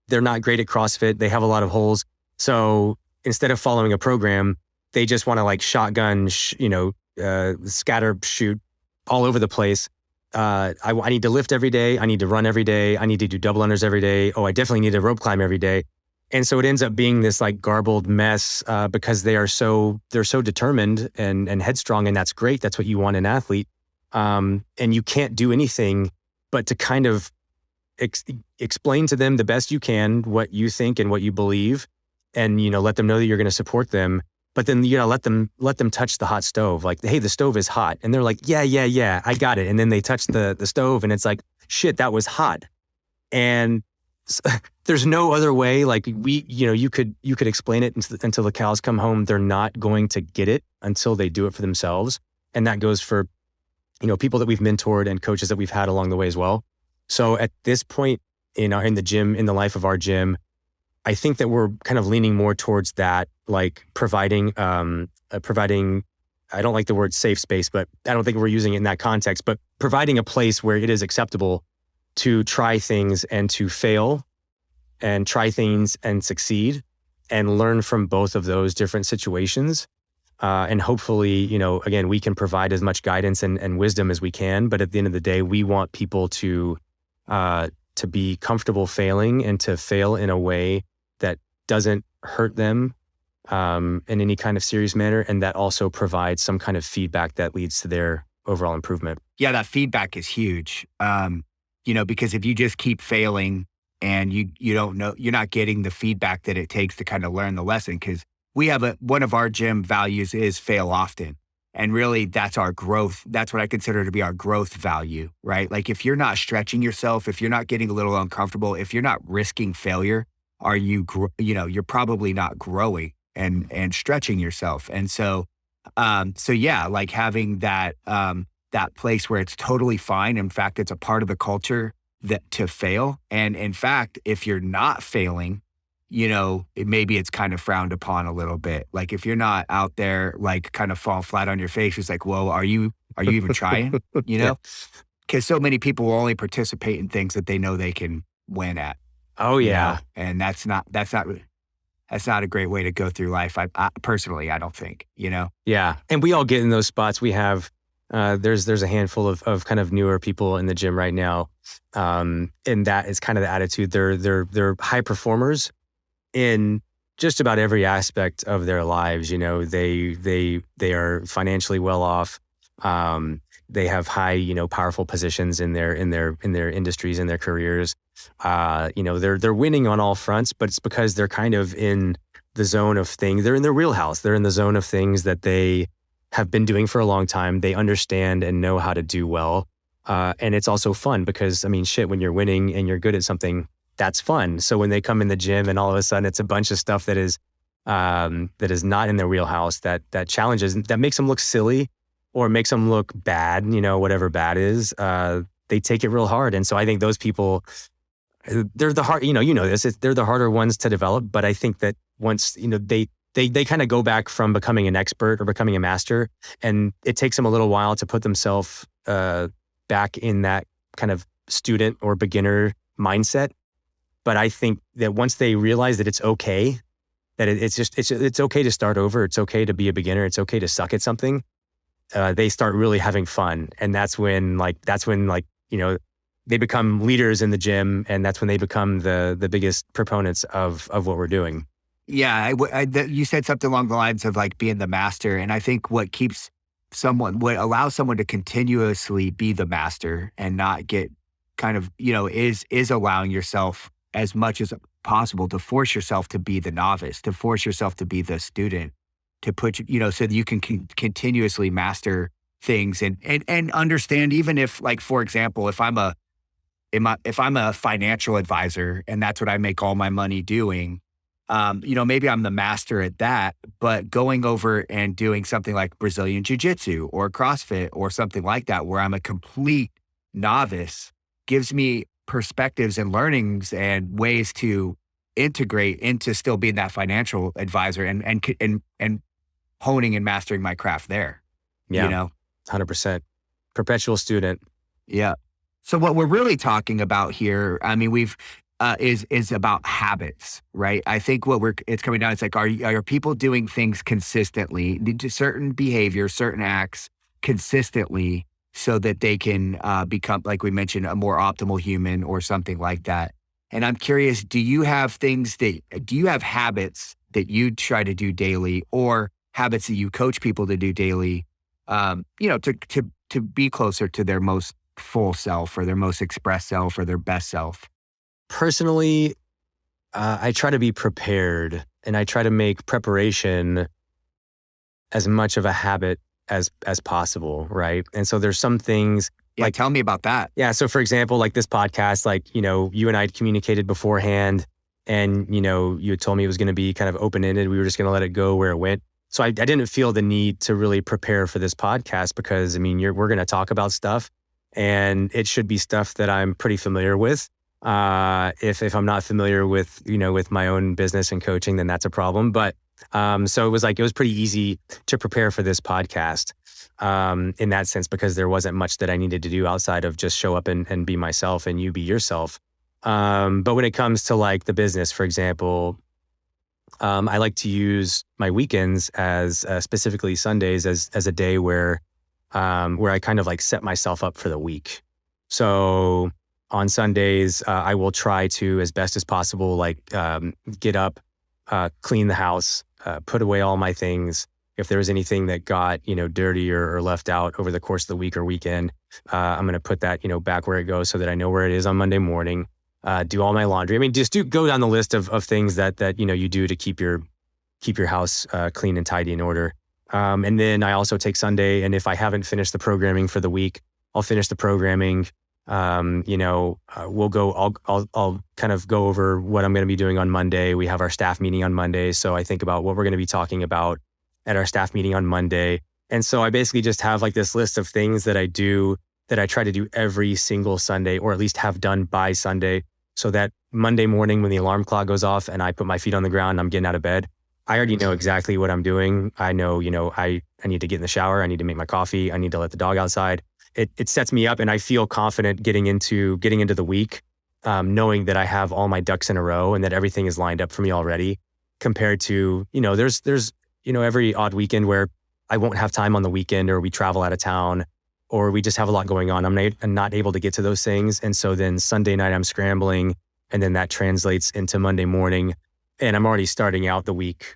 Speaker 1: They're not great at CrossFit. They have a lot of holes. So instead of following a program, they just want to like shotgun, scatter, shoot all over the place. I need to lift every day. I need to run every day. I need to do double unders every day. Oh, I definitely need to rope climb every day. And so it ends up being this like garbled mess because they're so determined and headstrong, and that's great. That's what you want in an athlete. And you can't do anything but to kind of explain to them the best you can what you think and what you believe, and let them know that you're going to support them. But then you gotta let them touch the hot stove. Like, hey, the stove is hot, and they're like, yeah, I got it. And then they touch the stove, and it's like, shit, that was hot. And there's no other way. Like you could explain it until the cows come home. They're not going to get it until they do it for themselves. And that goes for, people that we've mentored and coaches that we've had along the way as well. So at this point in the gym, in the life of our gym, I think that we're kind of leaning more towards that, like providing, I don't like the word safe space, but I don't think we're using it in that context, but providing a place where it is acceptable to try things and to fail, and try things and succeed, and learn from both of those different situations. And hopefully, again, we can provide as much guidance and wisdom as we can. But at the end of the day, we want people to be comfortable failing, and to fail in a way that doesn't hurt them in any kind of serious manner, and that also provides some kind of feedback that leads to their overall improvement.
Speaker 2: Yeah, that feedback is huge. Because if you just keep failing and you don't know, you're not getting the feedback that it takes to kind of learn the lesson. Because we have one of our gym values is fail often. And really, that's our growth. That's what I consider to be our growth value, right? Like if you're not stretching yourself, if you're not getting a little uncomfortable, if you're not risking failure, you're probably not growing and stretching yourself. And so yeah, like having that place where it's totally fine. In fact, it's a part of the culture to fail. And in fact, if you're not failing, maybe it's kind of frowned upon a little bit. Like if you're not out there, like kind of fall flat on your face, it's like, whoa, are you even trying? Because so many people will only participate in things that they know they can win at.
Speaker 1: Oh yeah.
Speaker 2: And that's not a great way to go through life. I personally, I don't think,
Speaker 1: Yeah. And we all get in those spots. We have, there's a handful of kind of newer people in the gym right now. And that is kind of the attitude. They're high performers in just about every aspect of their lives. They are financially well off. They have high, powerful positions in their industries, in their careers. They're winning on all fronts, but it's because they're kind of in the zone of things. They're in their wheelhouse. They're in the zone of things that they have been doing for a long time. They understand and know how to do well. And it's also fun because, when you're winning and you're good at something, that's fun. So when they come in the gym and all of a sudden it's a bunch of stuff that is not in their wheelhouse, that challenges, that makes them look silly or makes them look bad, whatever bad is, they take it real hard. And so I think those people, they're the hard, they're the harder ones to develop. But I think that once, they kind of go back from becoming an expert or becoming a master, and it takes them a little while to put themselves back in that kind of student or beginner mindset. But I think that once they realize that it's okay, that it's okay to start over, it's okay to be a beginner, it's okay to suck at something, they start really having fun. And that's when they become leaders in the gym, and that's when they become the biggest proponents of what we're doing.
Speaker 2: Yeah, you said something along the lines of like being the master. And I think what keeps would allow someone to continuously be the master and not get kind of, is allowing yourself as much as possible to force yourself to be the novice, to force yourself to be the student, to put, so that you can continuously master things and understand, even if, like, for example, if I'm a financial advisor and that's what I make all my money doing, maybe I'm the master at that, but going over and doing something like Brazilian Jiu-Jitsu or CrossFit or something like that, where I'm a complete novice, gives me perspectives and learnings and ways to integrate into still being that financial advisor and honing and mastering my craft there.
Speaker 1: Yeah, 100%. Perpetual student.
Speaker 2: Yeah. So what we're really talking about here, I mean, is about habits, right? I think it's coming down. It's like, are people doing things consistently, certain behaviors, certain acts consistently, so that they can become, like we mentioned, a more optimal human or something like that. And I'm curious, do you have habits that you try to do daily, or habits that you coach people to do daily, to be closer to their most full self or their most expressed self or their best self?
Speaker 1: Personally, I try to be prepared, and I try to make preparation as much of a habit as possible, right? And so there's some things.
Speaker 2: Yeah, tell me about that.
Speaker 1: Yeah. So for example, like this podcast, like, you and I had communicated beforehand, and, you had told me it was going to be kind of open-ended. We were just going to let it go where it went. So I didn't feel the need to really prepare for this podcast because, I mean, we're going to talk about stuff, and it should be stuff that I'm pretty familiar with. If I'm not familiar with, with my own business and coaching, then that's a problem. But so it was pretty easy to prepare for this podcast in that sense, because there wasn't much that I needed to do outside of just show up and be myself and you be yourself. But when it comes to like the business, for example, I like to use my weekends as specifically Sundays as a day where I kind of like set myself up for the week. So on Sundays, I will try to, as best as possible, like get up, clean the house, put away all my things. If there was anything that got, dirty or left out over the course of the week or weekend, I'm going to put that, back where it goes so that I know where it is on Monday morning. Do all my laundry. I mean, just go down the list of things that you do to keep your house clean and tidy in order. And then I also take Sunday, and if I haven't finished the programming for the week, I'll finish the programming. We'll go. I'll kind of go over what I'm going to be doing on Monday. We have our staff meeting on Monday, so I think about what we're going to be talking about at our staff meeting on Monday. And so I basically just have like this list of things that I do that I try to do every single Sunday, or at least have done by Sunday, so that Monday morning when the alarm clock goes off and I put my feet on the ground and I'm getting out of bed, I already know exactly what I'm doing. I know, I need to get in the shower. I need to make my coffee. I need to let the dog outside. It sets me up, and I feel confident getting into the week, knowing that I have all my ducks in a row and that everything is lined up for me already, compared to, there's every odd weekend where I won't have time on the weekend, or we travel out of town, or we just have a lot going on. I'm not able to get to those things. And so then Sunday night I'm scrambling, and then that translates into Monday morning, and I'm already starting out the week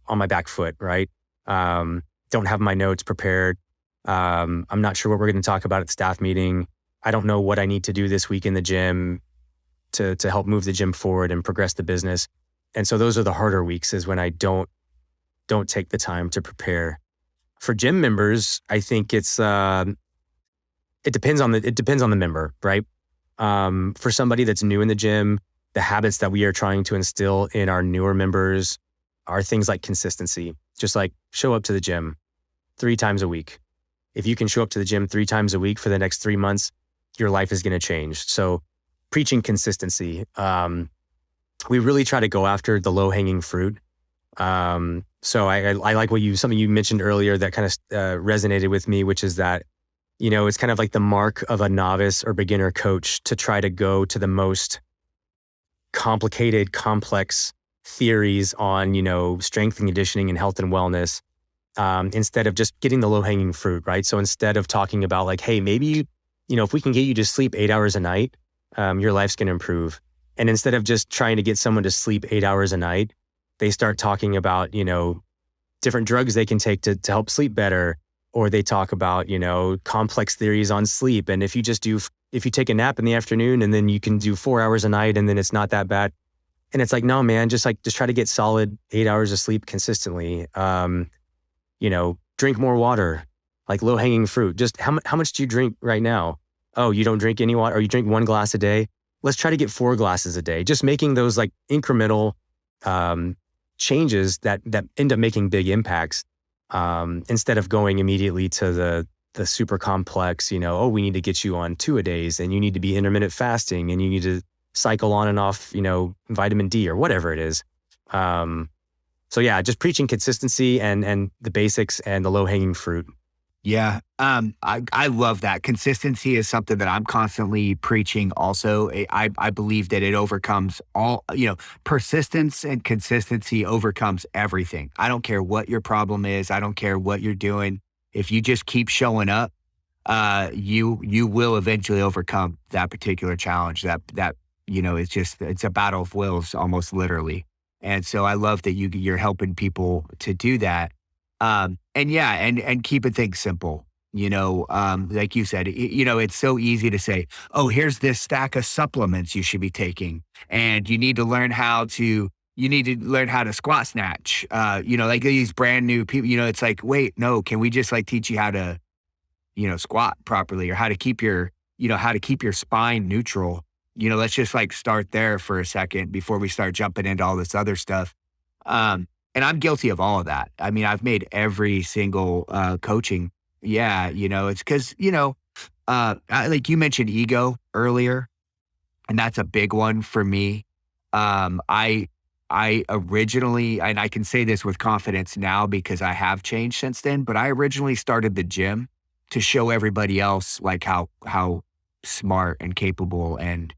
Speaker 1: on my back foot, right? Don't have my notes prepared. I'm not sure what we're going to talk about at the staff meeting. I don't know what I need to do this week in the gym to help move the gym forward and progress the business. And so those are the harder weeks, is when I don't take the time to prepare. For gym members, I think it depends on the member, right? For somebody that's new in the gym, the habits that we are trying to instill in our newer members are things like consistency. Just like show up to the gym 3 times a week. If you can show up to the gym 3 times a week for the next 3 months, your life is going to change. So preaching consistency. We really try to go after the low-hanging fruit. So I like something you mentioned earlier that kind of resonated with me, which is that, it's kind of like the mark of a novice or beginner coach to try to go to the most complicated, complex theories on, strength and conditioning and health and wellness, instead of just getting the low-hanging fruit, right? So instead of talking about like, hey, maybe, if we can get you to sleep 8 hours a night, your life's going to improve. And instead of just trying to get someone to sleep 8 hours a night, they start talking about, different drugs they can take to help sleep better, or they talk about, complex theories on sleep. And if you take a nap in the afternoon and then you can do 4 hours a night and then it's not that bad. And it's like, no, man, just try to get solid 8 hours of sleep consistently. Drink more water, like low hanging fruit. Just how much do you drink right now? Oh, you don't drink any water, or you drink 1 glass a day. Let's try to get 4 glasses a day. Just making those like incremental changes that end up making big impacts, instead of going immediately to the super complex, we need to get you on 2-a-days and you need to be intermittent fasting and you need to cycle on and off, vitamin D or whatever it is. So yeah, just preaching consistency and the basics and the low hanging fruit.
Speaker 2: Yeah. I love that. Consistency is something that I'm constantly preaching also. I believe that it overcomes all, persistence and consistency overcomes everything. I don't care what your problem is. I don't care what you're doing. If you just keep showing up, you will eventually overcome that particular challenge that it's a battle of wills almost literally. And so I love that you're helping people to do that. And keeping things simple, like you said, it's so easy to say, oh, here's this stack of supplements you should be taking. And you need to learn how to squat snatch, like these brand new people, it's like, wait, no, can we just like teach you how to, squat properly or how to keep your spine neutral? Let's just like start there for a second before we start jumping into all this other stuff. And I'm guilty of all of that. I mean, I've made every single coaching. Yeah, it's because, like you mentioned ego earlier, and that's a big one for me. I originally, and I can say this with confidence now because I have changed since then, but I originally started the gym to show everybody else like how smart and capable and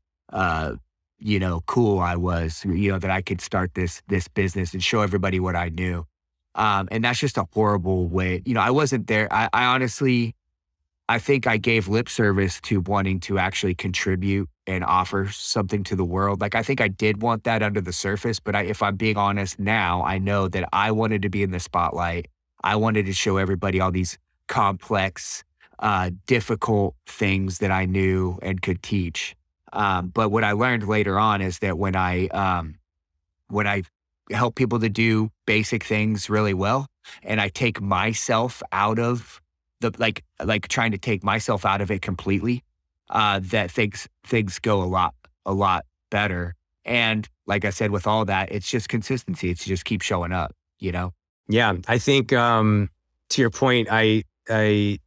Speaker 2: cool I was, that I could start this business and show everybody what I knew. And that's just a horrible way. I wasn't there. I honestly, I think I gave lip service to wanting to actually contribute and offer something to the world. Like, I think I did want that under the surface, but if I'm being honest now, I know that I wanted to be in the spotlight. I wanted to show everybody all these complex, difficult things that I knew and could teach. But what I learned later on is that when I help people to do basic things really well, and I take myself out of the like trying to take myself out of it completely, that things go a lot better. And like I said, with all that, it's just consistency. It's just keep showing up.
Speaker 1: Yeah, I think to your point, I feel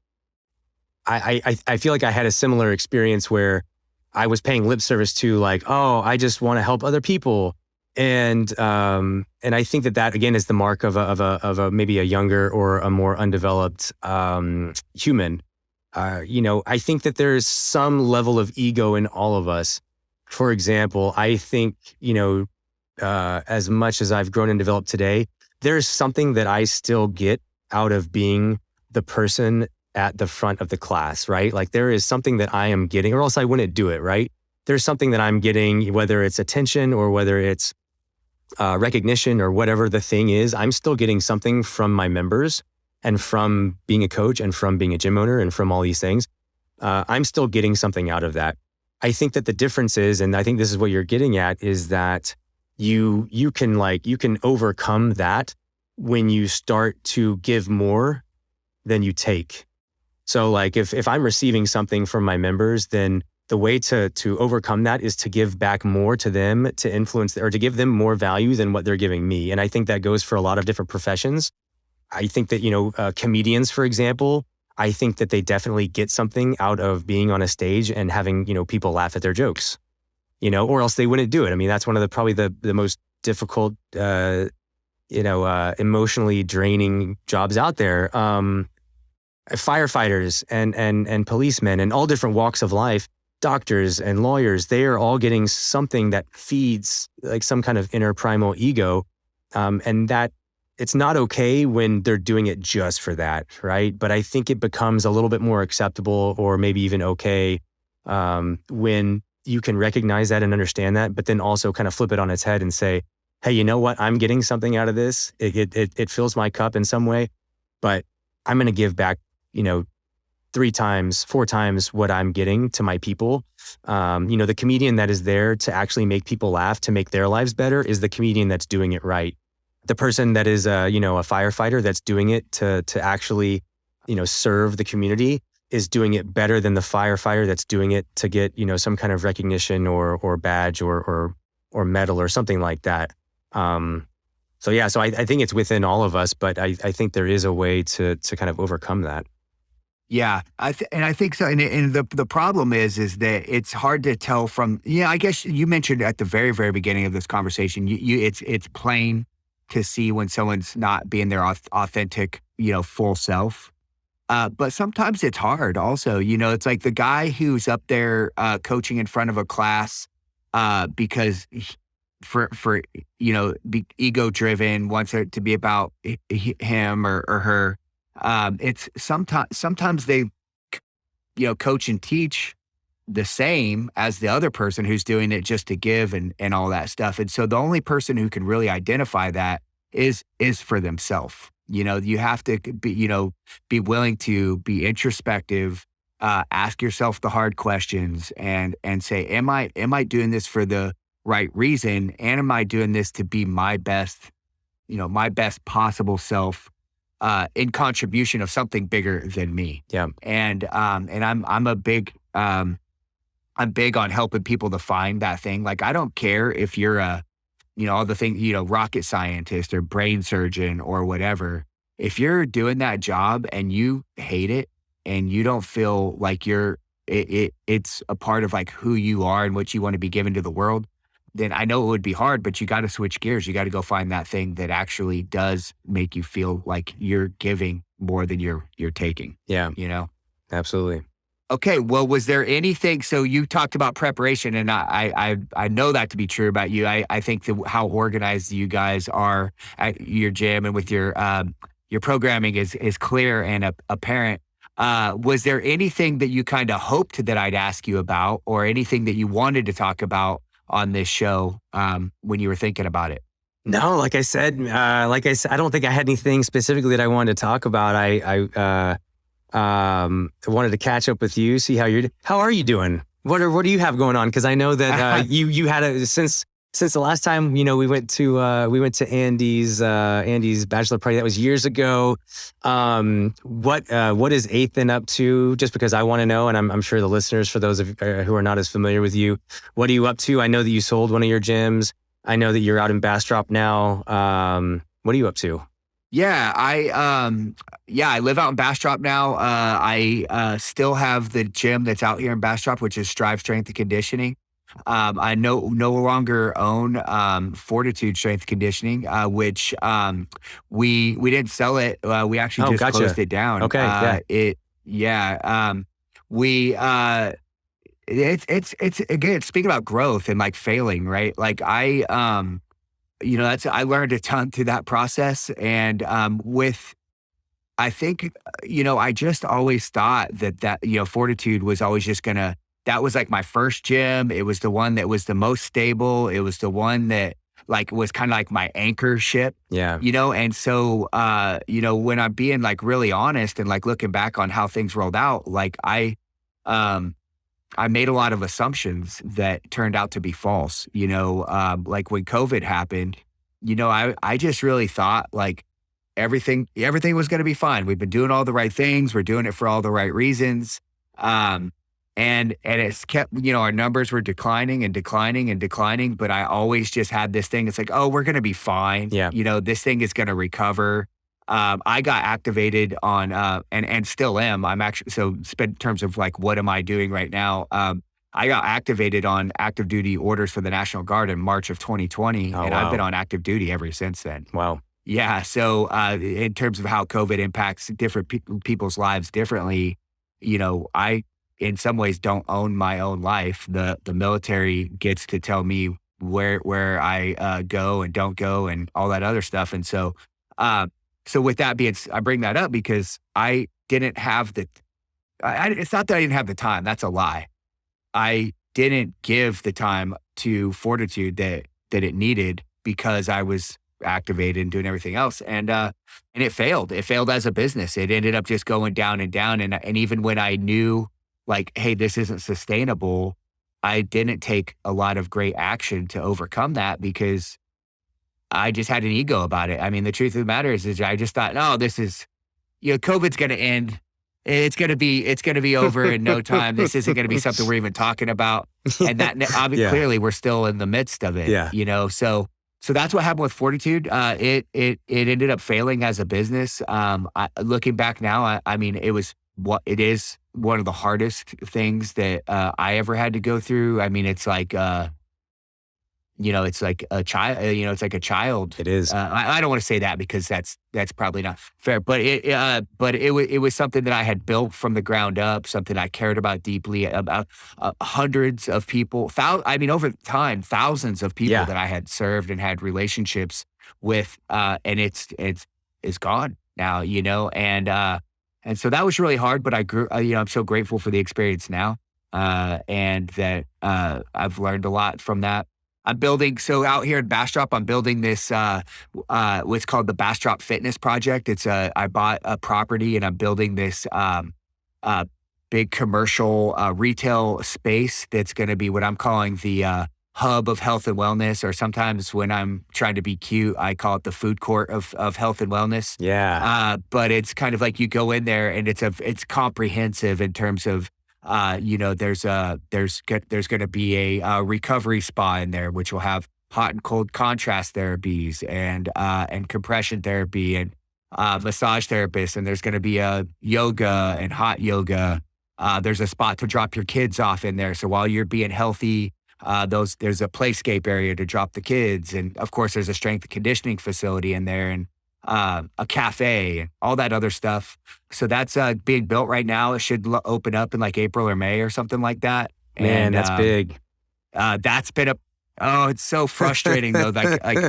Speaker 1: like I had a similar experience where I was paying lip service to like, oh, I just want to help other people. And I think that again is the mark of a maybe a younger or a more undeveloped human. I think that there's some level of ego in all of us. For example, I think, as much as I've grown and developed today, there's something that I still get out of being the person at the front of the class, right? Like there is something that I am getting, or else I wouldn't do it, right? There's something that I'm getting, whether it's attention or whether it's recognition or whatever the thing is, I'm still getting something from my members and from being a coach and from being a gym owner and from all these things. I'm still getting something out of that. I think that the difference is, and I think this is what you're getting at, is that you can overcome that when you start to give more than you take. So like if I'm receiving something from my members, then the way to overcome that is to give back more to them, to influence or to give them more value than what they're giving me. And I think that goes for a lot of different professions. I think that, comedians, for example, I think that they definitely get something out of being on a stage and having, people laugh at their jokes, or else they wouldn't do it. I mean, that's one of probably the most difficult, emotionally draining jobs out there. Firefighters and policemen and all different walks of life, doctors and lawyers, they are all getting something that feeds like some kind of inner primal ego. And that it's not okay when they're doing it just for that, right? But I think it becomes a little bit more acceptable or maybe even okay when you can recognize that and understand that, but then also kind of flip it on its head and say, hey, you know what? I'm getting something out of this. It fills my cup in some way, but I'm going to give back you know, 3 times, 4 times what I'm getting to my people. The comedian that is there to actually make people laugh, to make their lives better, is the comedian that's doing it right. The person that is a firefighter that's doing it to actually, serve the community, is doing it better than the firefighter that's doing it to get, some kind of recognition or badge or medal or something like that. So I think it's within all of us, but I think there is a way to kind of overcome that.
Speaker 2: Yeah, I think so. And the problem is that it's hard to tell from. Yeah, I guess you mentioned at the very very beginning of this conversation. It's plain to see when someone's not being their authentic, full self. But sometimes it's hard. Also, it's like the guy who's up there coaching in front of a class because for be ego driven, wants it to be about him or her. It's sometimes they, coach and teach the same as the other person who's doing it just to give and all that stuff. And so the only person who can really identify that is for themselves. You have to be willing to be introspective, ask yourself the hard questions and say, am I doing this for the right reason? And am I doing this to be my best, my best possible self? In contribution of something bigger than me.
Speaker 1: Yeah.
Speaker 2: And I'm big on helping people to find that thing. Like, I don't care if you're all the things, rocket scientist or brain surgeon or whatever. If you're doing that job and you hate it and you don't feel like it's a part of like who you are and what you want to be given to the world, then I know it would be hard, but you got to switch gears. You got to go find that thing that actually does make you feel like you're giving more than you're taking.
Speaker 1: Yeah. Absolutely.
Speaker 2: Okay. Well, was there anything? So you talked about preparation, and I know that to be true about you. I think how organized you guys are at your gym and with your programming is clear and apparent. Was there anything that you kind of hoped that I'd ask you about, or anything that you wanted to talk about on this show when you were thinking about it?
Speaker 1: No, like I said, I don't think I had anything specifically that I wanted to talk about. I wanted to catch up with you, see how are you doing? What do you have going on? Because I know that you had since the last time we went to Andy's bachelor party. That was years ago. What is Athan up to? Just because I want to know, and I'm sure the listeners, for those of who are not as familiar with you, what are you up to? I know that you sold one of your gyms. I know that you're out in Bastrop now. What are you up to?
Speaker 2: Yeah, I live out in Bastrop now. I still have the gym that's out here in Bastrop, which is Strive Strength and Conditioning. I no longer own Fortitude Strength Conditioning, which we didn't sell it. We actually just
Speaker 1: Gotcha.
Speaker 2: closed it down.
Speaker 1: Okay.
Speaker 2: We it's again, speaking about growth and like failing, right? Like I learned a ton through that process, and I think I just always thought that Fortitude was always just gonna. That was like my first gym. It was the one that was the most stable. It was the one that like was kind of like my anchor ship.
Speaker 1: Yeah.
Speaker 2: And so when I'm being like really honest and like looking back on how things rolled out, like I made a lot of assumptions that turned out to be false. Like when COVID happened, I just really thought like everything was going to be fine. We've been doing all the right things. We're doing it for all the right reasons. And it's kept, our numbers were declining and declining and declining, but I always just had this thing. It's like, oh, we're going to be fine.
Speaker 1: Yeah.
Speaker 2: This thing is going to recover. I got activated on, and still am. I'm actually, so in terms of like, what am I doing right now? I got activated on active duty orders for the National Guard in March of 2020.
Speaker 1: Oh,
Speaker 2: and
Speaker 1: wow.
Speaker 2: I've been on active duty ever since then.
Speaker 1: Wow.
Speaker 2: Yeah. So, in terms of how COVID impacts different people's lives differently, I, in some ways, don't own my own life. The military gets to tell me where I go and don't go and all that other stuff. And so, with that being, I bring that up because I didn't have it's not that I didn't have the time. That's a lie. I didn't give the time to Fortitude that it needed because I was activated and doing everything else. And it failed. It failed as a business. It ended up just going down and down. And even when I knew like, hey, this isn't sustainable, I didn't take a lot of great action to overcome that because I just had an ego about it. I mean, the truth of the matter is I just thought, no, this is, COVID's going to end. It's going to be over in no time. This isn't going to be something we're even talking about. And that obviously, clearly we're still in the midst of it, So that's what happened with Fortitude. It ended up failing as a business. Looking back now, I mean, it is one of the hardest things that I ever had to go through. I mean, it's like, it's like a child, it's like a child.
Speaker 1: It is.
Speaker 2: I don't want to say that because that's probably not fair, but it was something that I had built from the ground up, something I cared about deeply, about hundreds of people, over time, thousands of people that I had served and had relationships with, and it's gone now, and so that was really hard, but I grew, I'm so grateful for the experience now, and that I've learned a lot from that. I'm building, so out here in Bastrop, I'm building this, what's called the Bastrop Fitness Project. I bought a property and I'm building this big commercial retail space that's going to be what I'm calling the hub of health and wellness, or sometimes when I'm trying to be cute, I call it the food court of health and wellness.
Speaker 1: Yeah.
Speaker 2: But it's kind of like you go in there and it's comprehensive in terms of there's going to be a recovery spa in there, which will have hot and cold contrast therapies and compression therapy and massage therapists. And there's going to be a yoga and hot yoga. There's a spot to drop your kids off in there. So while you're being healthy, there's a playscape area to drop the kids. And of course, there's a strength and conditioning facility in there. And a cafe, all that other stuff. So that's being built right now. It should open up in like April or May or something like that.
Speaker 1: Man, that's big.
Speaker 2: That's been it's so frustrating though.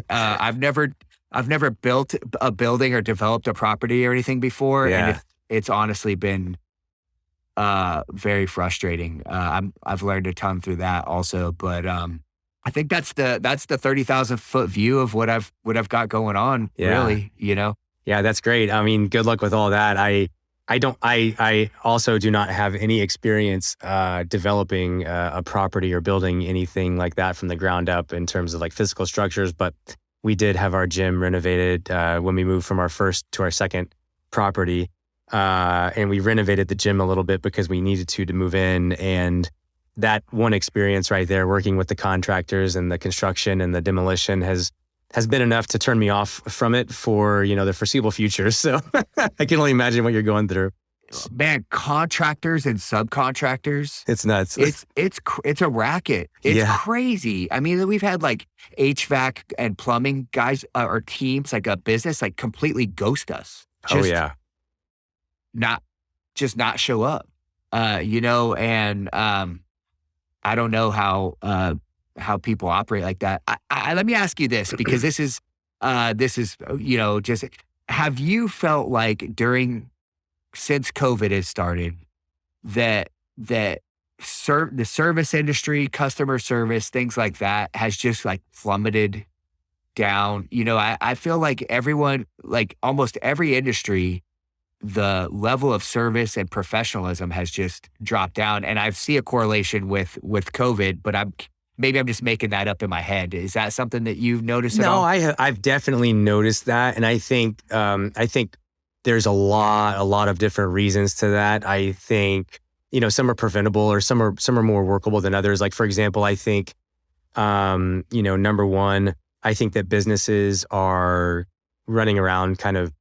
Speaker 2: I've never built a building or developed a property or anything before.
Speaker 1: Yeah.
Speaker 2: And it's honestly been very frustrating. I've learned a ton through that also, but I think that's the 30,000-foot view of what I've got going on.
Speaker 1: Yeah.
Speaker 2: Really,
Speaker 1: Yeah, that's great. I mean, good luck with all that. I also do not have any experience developing a property or building anything like that from the ground up in terms of like physical structures. But we did have our gym renovated when we moved from our first to our second property, and we renovated the gym a little bit because we needed to move in. And that one experience right there, working with the contractors and the construction and the demolition has been enough to turn me off from it for, the foreseeable future. So I can only imagine what you're going through.
Speaker 2: Man, contractors and subcontractors.
Speaker 1: It's nuts.
Speaker 2: It's a racket. It's crazy. I mean, we've had like HVAC and plumbing guys or teams, like a business, like completely ghost us. Not show up, and I don't know how people operate like that. Let me ask you this, because this is just, have you felt like since COVID has started that the service industry, customer service, things like that has just like plummeted down? I feel like everyone, like almost every industry, the level of service and professionalism has just dropped down. And I see a correlation with COVID, but maybe I'm just making that up in my head. Is that something that you've noticed at all?
Speaker 1: No, I've definitely noticed that. And I think there's a lot of different reasons to that. I think, some are preventable or some are more workable than others. Like, for example, I think, number one, I think that businesses are running around kind of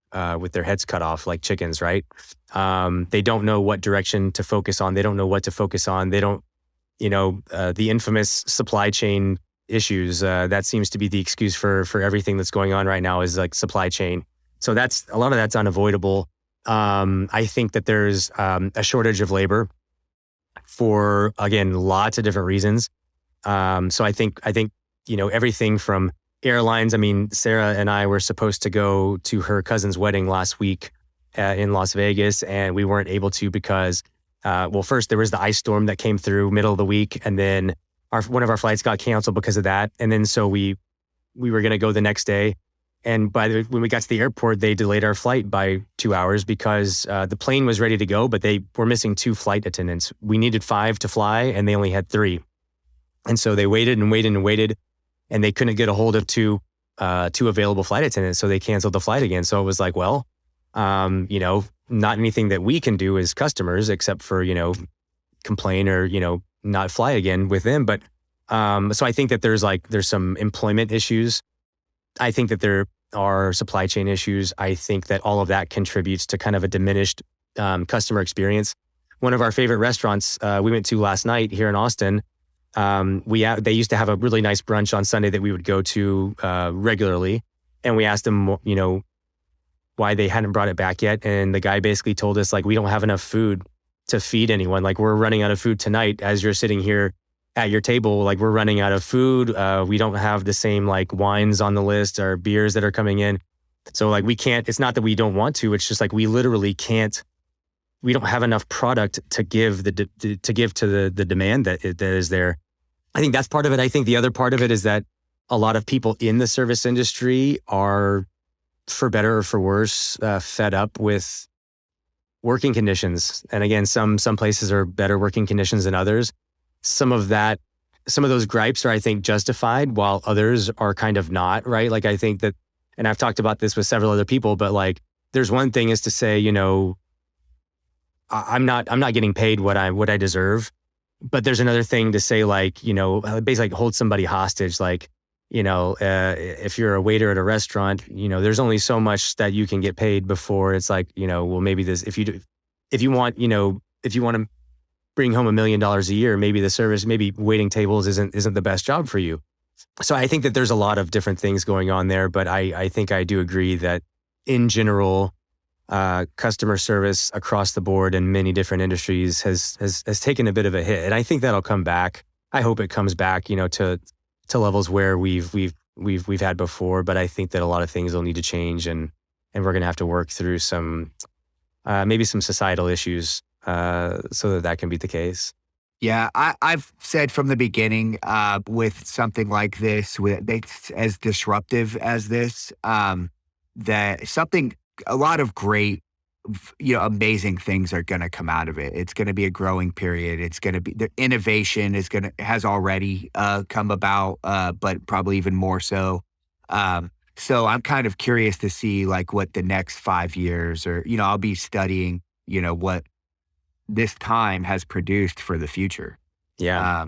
Speaker 1: with their heads cut off like chickens, right? They don't know what direction to focus on. They don't know what to focus on. They don't, the infamous supply chain issues, that seems to be the excuse for everything that's going on right now is like supply chain. So a lot of that's unavoidable. I think that there's a shortage of labor for, again, lots of different reasons. So I think, everything from airlines. I mean, Sarah and I were supposed to go to her cousin's wedding last week in Las Vegas, and we weren't able to because, first there was the ice storm that came through middle of the week, and then one of our flights got canceled because of that. And then so we were going to go the next day, And when we got to the airport, they delayed our flight by 2 hours because the plane was ready to go, but they were missing 2 flight attendants. We needed 5 to fly, and they only had 3. And so they waited and waited and waited, and they couldn't get a hold of 2 available flight attendants, so they canceled the flight again. So it was like, well, not anything that we can do as customers except for, complain or, not fly again with them. But so I think that there's some employment issues. I think that there are supply chain issues. I think that all of that contributes to kind of a diminished customer experience. One of our favorite restaurants we went to last night here in Austin, they used to have a really nice brunch on Sunday that we would go to regularly. And we asked them, why they hadn't brought it back yet. And the guy basically told us, we don't have enough food to feed anyone. We're running out of food tonight as you're sitting here at your table. We're running out of food. We don't have the same wines on the list or beers that are coming in. So we can't, it's not that we don't want to, it's just we literally can't, we don't have enough product to give to the demand that is there. I think that's part of it. I think the other part of it is that a lot of people in the service industry are, for better or for worse, fed up with working conditions. And again, some places are better working conditions than others. Some of those gripes are, I think, justified, while others are kind of not, right? I think that, and I've talked about this with several other people, but there's one thing is to say, I'm not getting paid what I deserve. But there's another thing to say, basically hold somebody hostage. If you're a waiter at a restaurant, there's only so much that you can get paid before it's well, maybe this, if you want to bring home $1 million a year, maybe waiting tables isn't the best job for you. So I think that there's a lot of different things going on there, but I think I do agree that in general, customer service across the board in many different industries has taken a bit of a hit, and I think that'll come back. I hope it comes back, to levels where we've had before. But I think that a lot of things will need to change, and we're going to have to work through some maybe some societal issues so that can be the case.
Speaker 2: Yeah, I've said from the beginning with something like this, as disruptive as this, that a lot of great, amazing things are going to come out of it. It's going to be a growing period. It's going to be, the innovation has already come about, but probably even more so. So I'm kind of curious to see what the next 5 years, or, I'll be studying, what this time has produced for the future.
Speaker 1: Yeah.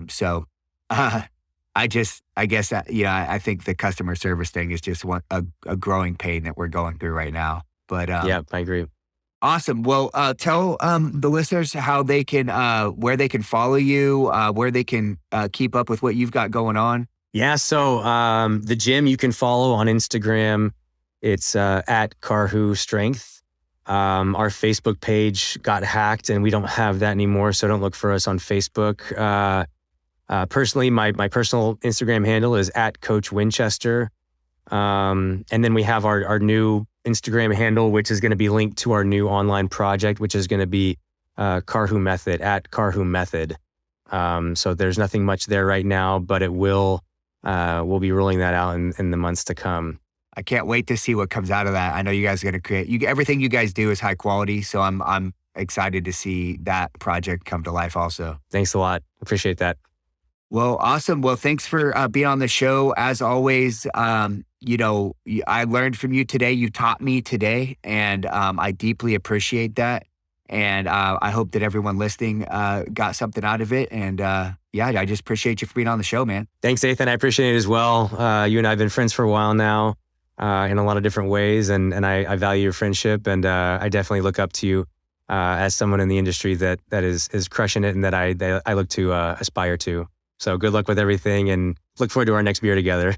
Speaker 2: I guess, I think the customer service thing is just a growing pain that we're going through right now. But
Speaker 1: yeah, I agree.
Speaker 2: Awesome. Well, tell the listeners how they can, where they can follow you, where they can keep up with what you've got going on.
Speaker 1: Yeah. So the gym you can follow on Instagram. It's at Karhu Strength. Our Facebook page got hacked and we don't have that anymore, so don't look for us on Facebook. Personally, my personal Instagram handle is at Coach Winchester. And then we have our new Instagram handle, which is going to be linked to our new online project, which is going to be Karhu Method, at Karhu Method. So there's nothing much there right now, but we'll be rolling that out in the months to come.
Speaker 2: I can't wait to see what comes out of that. I know you guys are going to create, everything you guys do is high quality. So I'm excited to see that project come to life also.
Speaker 1: Thanks a lot. Appreciate that.
Speaker 2: Well, awesome. Well, thanks for being on the show. As always, I learned from you today. You taught me today, and I deeply appreciate that. And I hope that everyone listening got something out of it. And I just appreciate you for being on the show, man.
Speaker 1: Thanks, Athan. I appreciate it as well. You and I have been friends for a while now. In a lot of different ways, and I value your friendship, and I definitely look up to you as someone in the industry that is crushing it, and that I look to aspire to. So good luck with everything, and look forward to our next beer together.